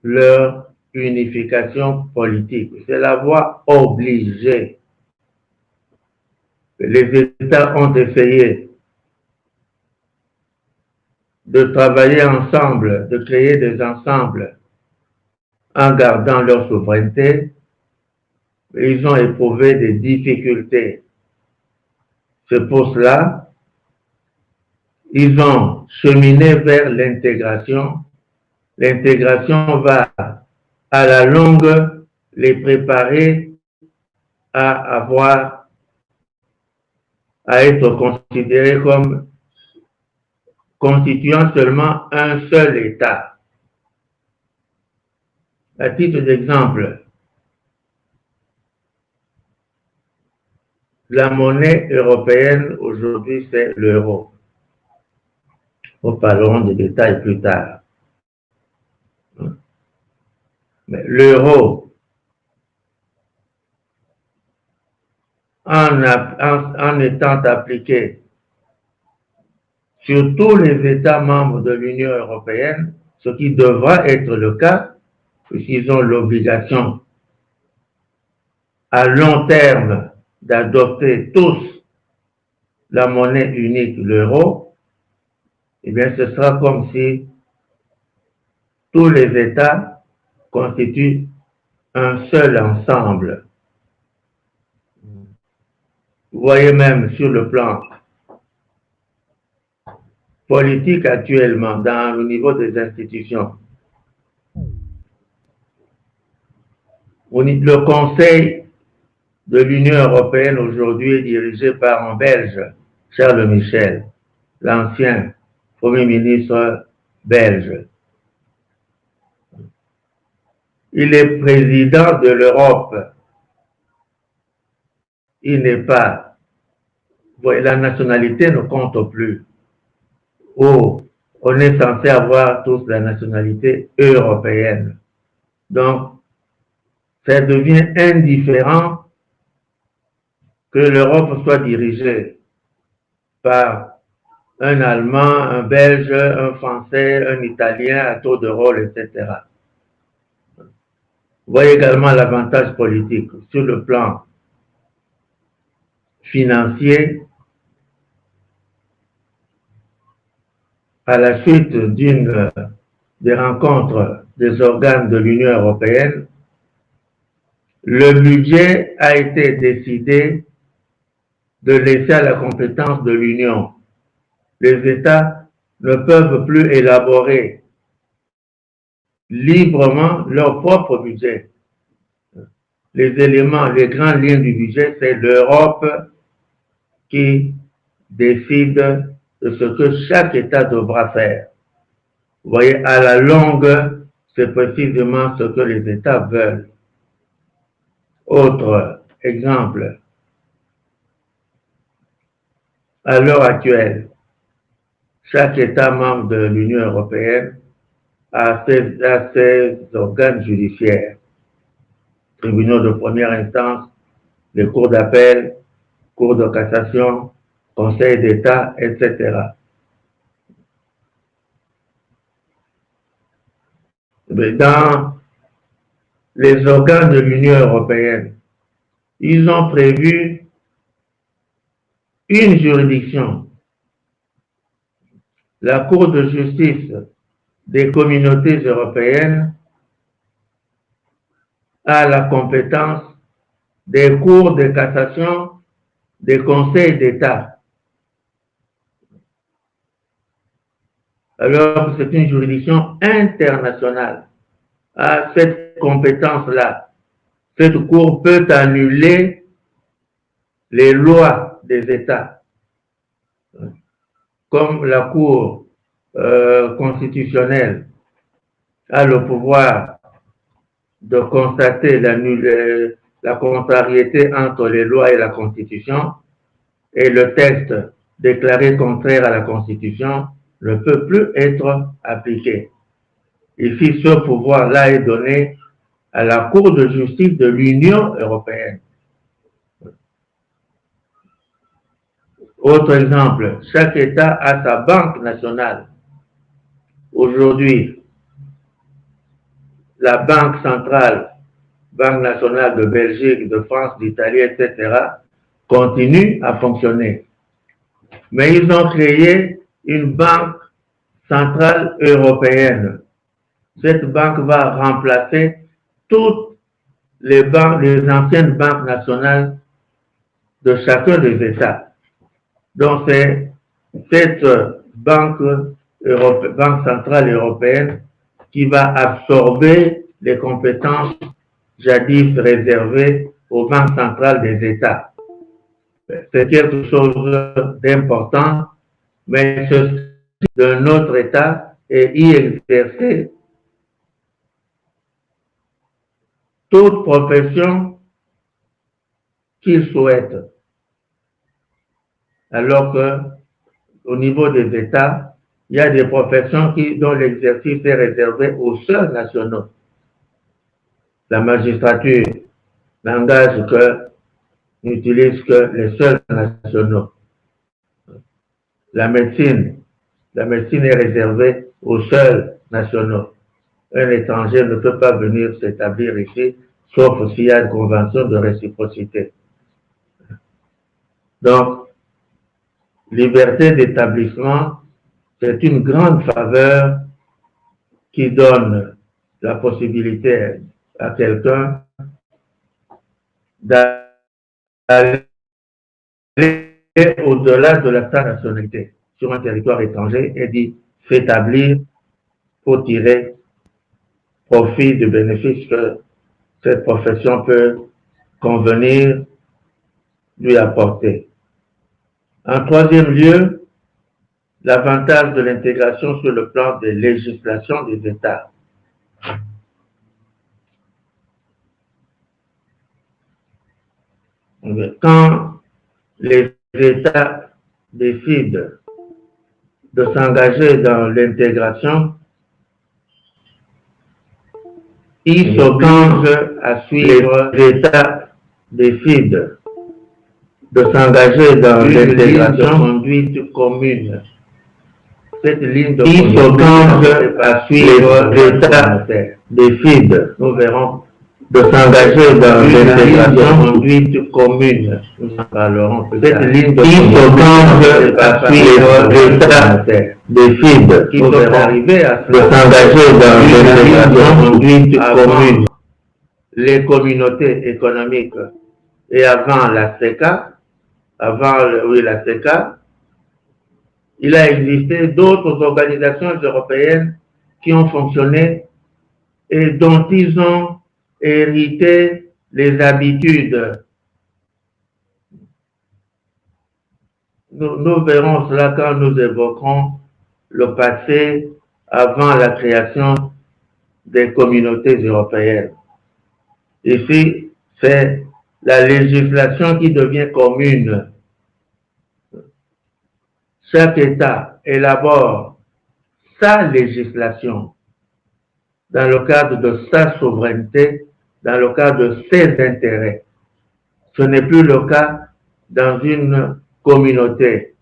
leur unification politique. C'est la voie obligée. Les États ont essayé de travailler ensemble, de créer des ensembles en gardant leur souveraineté. Ils ont éprouvé des difficultés. C'est pour cela ils ont cheminé vers l'intégration. L'intégration va à la longue les préparer à être considérés comme constituant seulement un seul État. À titre d'exemple, la monnaie européenne aujourd'hui, c'est l'euro. Nous parlerons des détails plus tard. Mais l'euro, en étant appliqué sur tous les États membres de l'Union européenne, ce qui devra être le cas, puisqu'ils ont l'obligation à long terme d'adopter tous la monnaie unique, l'euro, eh bien, ce sera comme si tous les États constituent un seul ensemble. Vous voyez même sur le plan politique actuellement, dans le niveau des institutions, le Conseil de l'Union européenne aujourd'hui est dirigé par un Belge, Charles Michel, l'ancien Premier ministre belge. Il est président de l'Europe. Il n'est pas... La nationalité ne compte plus. Oh, on est censé avoir tous la nationalité européenne. Donc, ça devient indifférent que l'Europe soit dirigée par un Allemand, un Belge, un Français, un Italien à tour de rôle, etc. Vous voyez également l'avantage politique sur le plan financier. À la suite des rencontres des organes de l'Union européenne, le budget a été décidé de laisser à la compétence de l'Union. Les États ne peuvent plus élaborer librement leur propre budget. Les éléments, les grandes lignes du budget, c'est l'Europe qui décide de ce que chaque État devra faire. Vous voyez, à la longue, c'est précisément ce que les États veulent. Autre exemple, à l'heure actuelle, chaque État membre de l'Union européenne a ses organes judiciaires, tribunaux de première instance, les cours d'appel, cours de cassation, conseil d'État, etc. dans les organes de l'Union européenne, ils ont prévu une juridiction, la Cour de justice des communautés européennes a la compétence des cours de cassation des conseils d'État. Alors c'est une juridiction internationale. À cette compétence-là, cette Cour peut annuler les lois des États, comme la Cour constitutionnelle a le pouvoir de constater la contrariété entre les lois et la Constitution, et le texte déclaré contraire à la Constitution ne peut plus être appliqué. Ici, ce pouvoir-là est donné à la Cour de justice de l'Union européenne. Autre exemple, chaque État a sa banque nationale. Aujourd'hui, la Banque centrale, Banque nationale de Belgique, de France, d'Italie, etc., continue à fonctionner. Mais ils ont créé une banque centrale européenne. Cette banque va remplacer toutes les anciennes banques nationales de chacun des États. Donc c'est cette banque centrale européenne qui va absorber les compétences jadis réservées aux banques centrales des États. C'est quelque chose d'important, mais ceci de notre État et y exercer toute profession qu'il souhaite. Alors que au niveau des États, il y a des professions dont l'exercice est réservé aux seuls nationaux. La magistrature n'utilise que les seuls nationaux. La médecine est réservée aux seuls nationaux. Un étranger ne peut pas venir s'établir ici, sauf s'il y a une convention de réciprocité. Donc, liberté d'établissement, c'est une grande faveur qui donne la possibilité à quelqu'un d'aller au-delà de sa nationalité sur un territoire étranger et d'y s'établir pour tirer profit du bénéfice que cette profession peut convenir lui apporter. En troisième lieu, l'avantage de l'intégration sur le plan des législations des États. Quand les États décident de s'engager dans l'intégration, ils s'obligent à suivre. Les États décident de s'engager dans l'intégration conduite commune. Cette ligne de conduite s'oblige à suivre. Les États décident, nous verrons, de s'engager dans l'intégration conduite commune. Nous en parlerons plus tard. Cette ligne de conduite à suivre. Les États décident, nous verrons, de s'engager dans l'intégration conduite commune. Les communautés économiques et avant la CECA, la CECA, il a existé d'autres organisations européennes qui ont fonctionné et dont ils ont hérité les habitudes. Nous verrons cela quand nous évoquerons le passé avant la création des communautés européennes. Ici, c'est la législation qui devient commune. Chaque État élabore sa législation dans le cadre de sa souveraineté, dans le cadre de ses intérêts. Ce n'est plus le cas dans une communauté,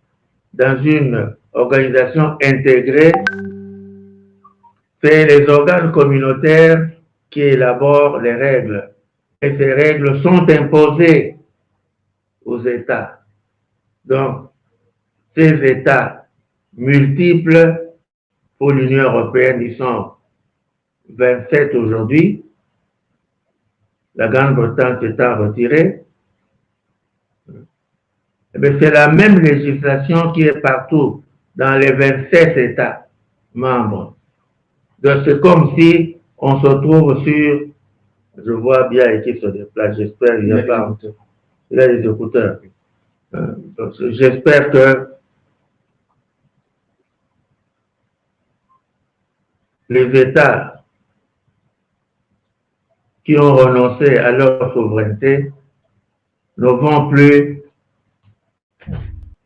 dans une organisation intégrée. c'est les organes communautaires qui élaborent les règles. Et ces règles sont imposées aux États. Donc, ces États multiples, pour l'Union européenne, ils sont 27 aujourd'hui. La Grande-Bretagne s'étant retirée. Mais c'est la même législation qui est partout dans les 27 États membres. Donc, c'est comme si on se trouve sur, je vois bien qui se déplace, j'espère qu'il n'y a pas. Il a des écouteurs. J'espère que les États qui ont renoncé à leur souveraineté ne vont plus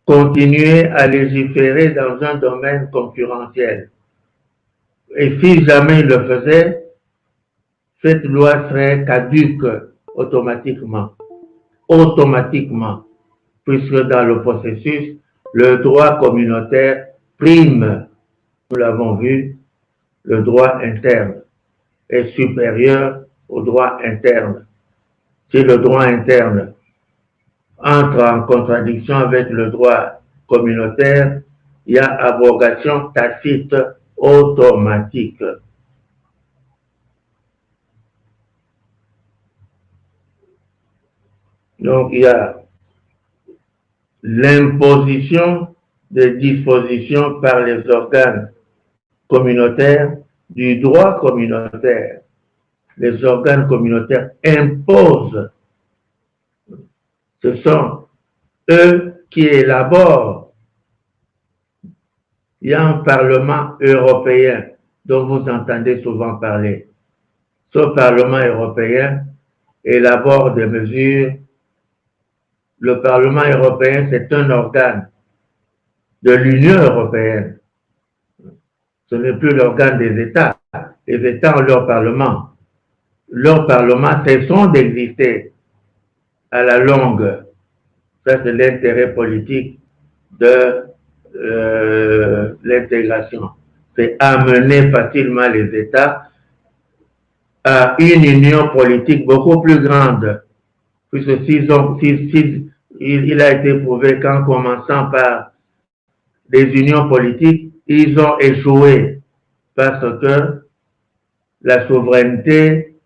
continuer à légiférer dans un domaine concurrentiel. Et si jamais ils le faisaient, cette loi serait caduque automatiquement. Puisque dans le processus, le droit communautaire prime, nous l'avons vu, le droit interne est supérieur au droit interne. Si le droit interne entre en contradiction avec le droit communautaire, il y a abrogation tacite automatique. Donc, il y a l'imposition des dispositions par les organes communautaires du droit communautaire. Les organes communautaires imposent. Ce sont eux qui élaborent. Il y a un Parlement européen dont vous entendez souvent parler. Ce Parlement européen élabore des mesures. Le Parlement européen, c'est un organe de l'Union européenne. Ce n'est plus l'organe des États. Les États ont leur Parlement. Leur Parlement cessent d'exister à la longue. Ça, c'est l'intérêt politique de l'intégration. C'est amener facilement les États à une union politique beaucoup plus grande. Puisque il a été prouvé qu'en commençant par des unions politiques, ils ont échoué parce que la souveraineté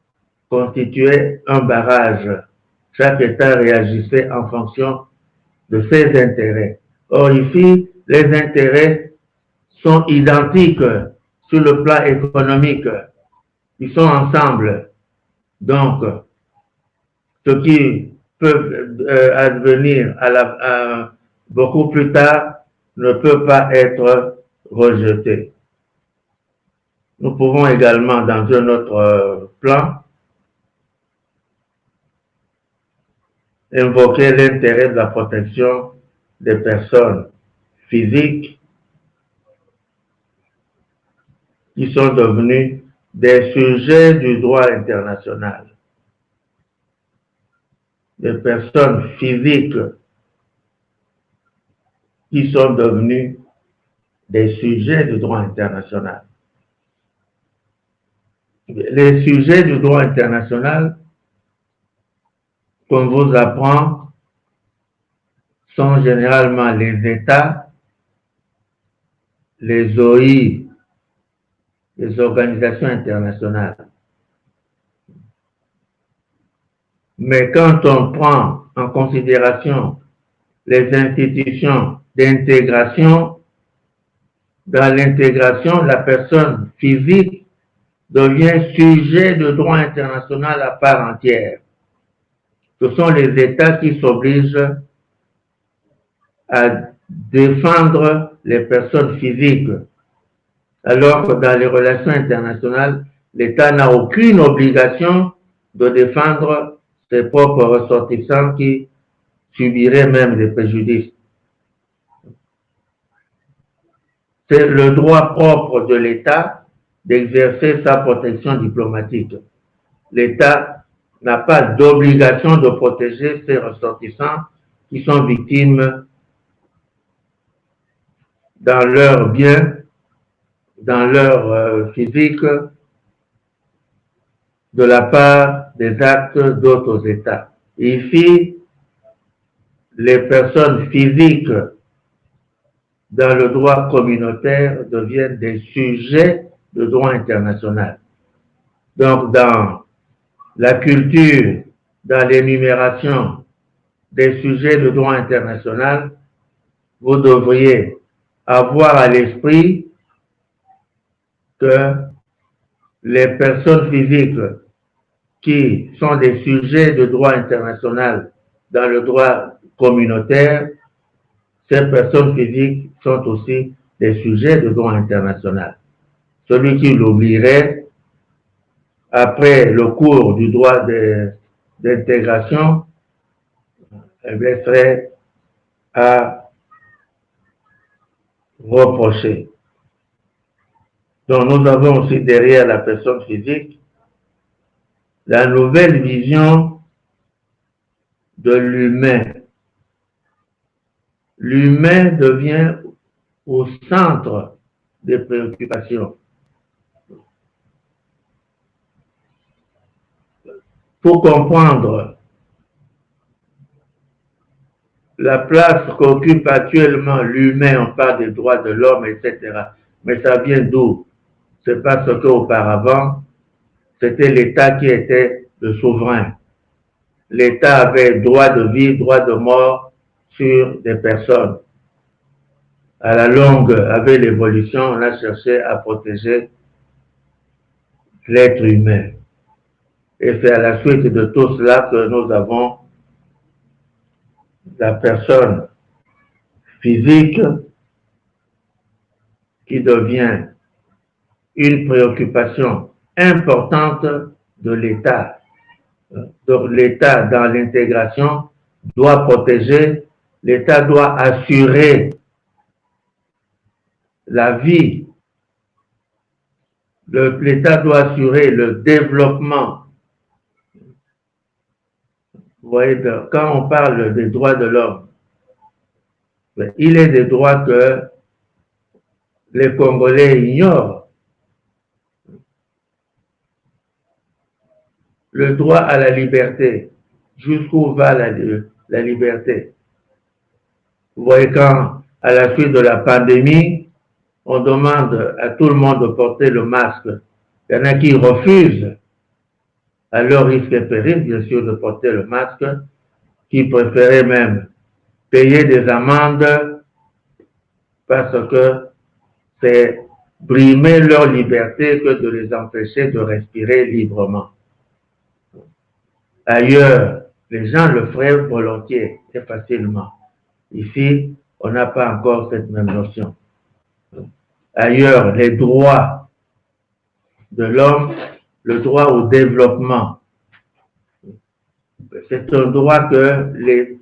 constituait un barrage. Chaque État réagissait en fonction de ses intérêts. Or ici, les intérêts sont identiques sur le plan économique. Ils sont ensemble. Donc, ce qui peut advenir beaucoup plus tard ne peut pas être rejeté. Nous pouvons également, dans un autre plan, invoquer l'intérêt de la protection des personnes physiques qui sont devenues des sujets du droit international. Des personnes physiques qui sont devenues des sujets du droit international. Les sujets du droit international, qu'on vous apprend, sont généralement les États, les OI, les organisations internationales. Mais quand on prend en considération les institutions d'intégration, dans l'intégration, la personne physique devient sujet de droit international à part entière. Ce sont les États qui s'obligent à défendre les personnes physiques, alors que dans les relations internationales, l'État n'a aucune obligation de défendre ses propres ressortissants qui subiraient même des préjudices. C'est le droit propre de l'État d'exercer sa protection diplomatique. L'État n'a pas d'obligation de protéger ses ressortissants qui sont victimes dans leurs biens dans leur physique de la part des actes d'autres États. Ici, les personnes physiques dans le droit communautaire deviennent des sujets de droit international. Donc, dans la culture, dans l'énumération des sujets de droit international, vous devriez avoir à l'esprit que les personnes physiques qui sont des sujets de droit international dans le droit communautaire, ces personnes physiques sont aussi des sujets de droit international. Celui qui l'oublierait, après le cours du droit d'intégration, serait à reprocher. Donc nous avons aussi derrière la personne physique la nouvelle vision de l'humain. L'humain devient au centre des préoccupations. Pour comprendre la place qu'occupe actuellement l'humain, on parle des droits de l'homme, etc. Mais ça vient d'où? C'est parce qu'auparavant, c'était l'État qui était le souverain. L'État avait droit de vie, droit de mort sur des personnes. À la longue, avec l'évolution, on a cherché à protéger l'être humain. Et c'est à la suite de tout cela que nous avons la personne physique qui devient une préoccupation importante de l'État. Donc l'État, dans l'intégration, doit protéger, l'État doit assurer la vie, l'État doit assurer le développement. Vous voyez, quand on parle des droits de l'homme, il est des droits que les Congolais ignorent. Le droit à la liberté, jusqu'où va la liberté? Vous voyez, quand, à la suite de la pandémie, on demande à tout le monde de porter le masque. Il y en a qui refusent, à leur risque et péril, bien sûr, de porter le masque, qui préféraient même payer des amendes parce que c'est brimer leur liberté que de les empêcher de respirer librement. Ailleurs, les gens le feraient volontiers et facilement. Ici, on n'a pas encore cette même notion. Ailleurs, les droits de l'homme, le droit au développement, c'est un droit que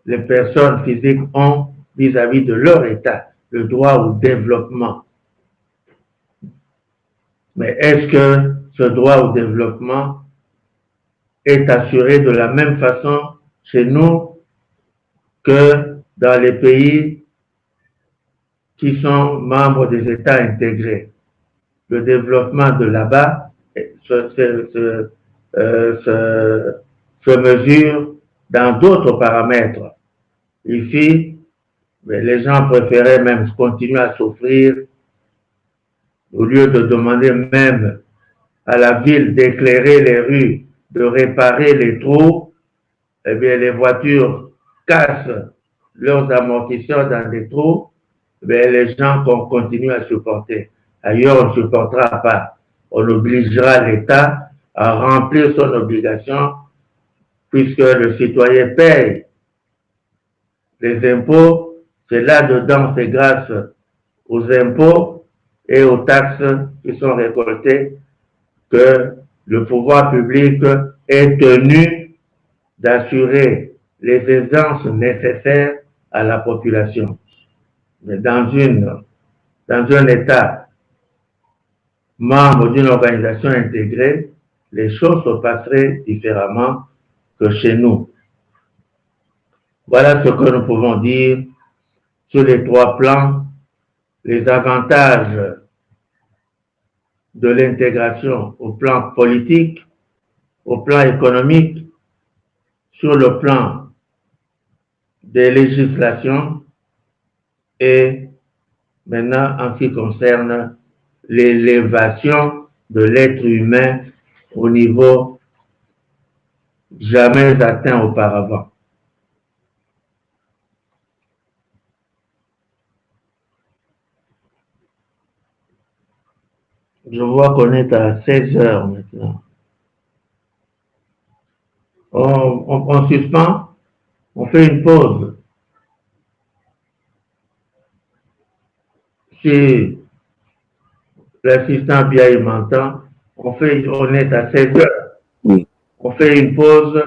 les personnes physiques ont vis-à-vis de leur état, le droit au développement. Mais est-ce que ce droit au développement est assuré de la même façon chez nous que dans les pays qui sont membres des États intégrés? Le développement de là-bas se mesure dans d'autres paramètres. Ici, les gens préféraient même continuer à souffrir au lieu de demander même à la ville d'éclairer les rues, de réparer les trous. Eh bien, les voitures cassent leurs amortisseurs dans des trous. Eh bien, les gens continuent à supporter. Ailleurs, on ne supportera pas. On obligera l'État à remplir son obligation puisque le citoyen paye les impôts. C'est là-dedans, c'est grâce aux impôts et aux taxes qui sont récoltées que le pouvoir public est tenu d'assurer les aisances nécessaires à la population. Mais dans un État membre d'une organisation intégrée, les choses se passeraient différemment que chez nous. Voilà ce que nous pouvons dire sur les trois plans, les avantages de l'intégration au plan politique, au plan économique, sur le plan des législations et maintenant en ce qui concerne l'élévation de l'être humain au niveau jamais atteint auparavant. Je vois qu'on est à 16 heures maintenant. On suspend, on fait une pause. Si l'assistant bien m'entend, on est à 16 heures. Oui. On fait une pause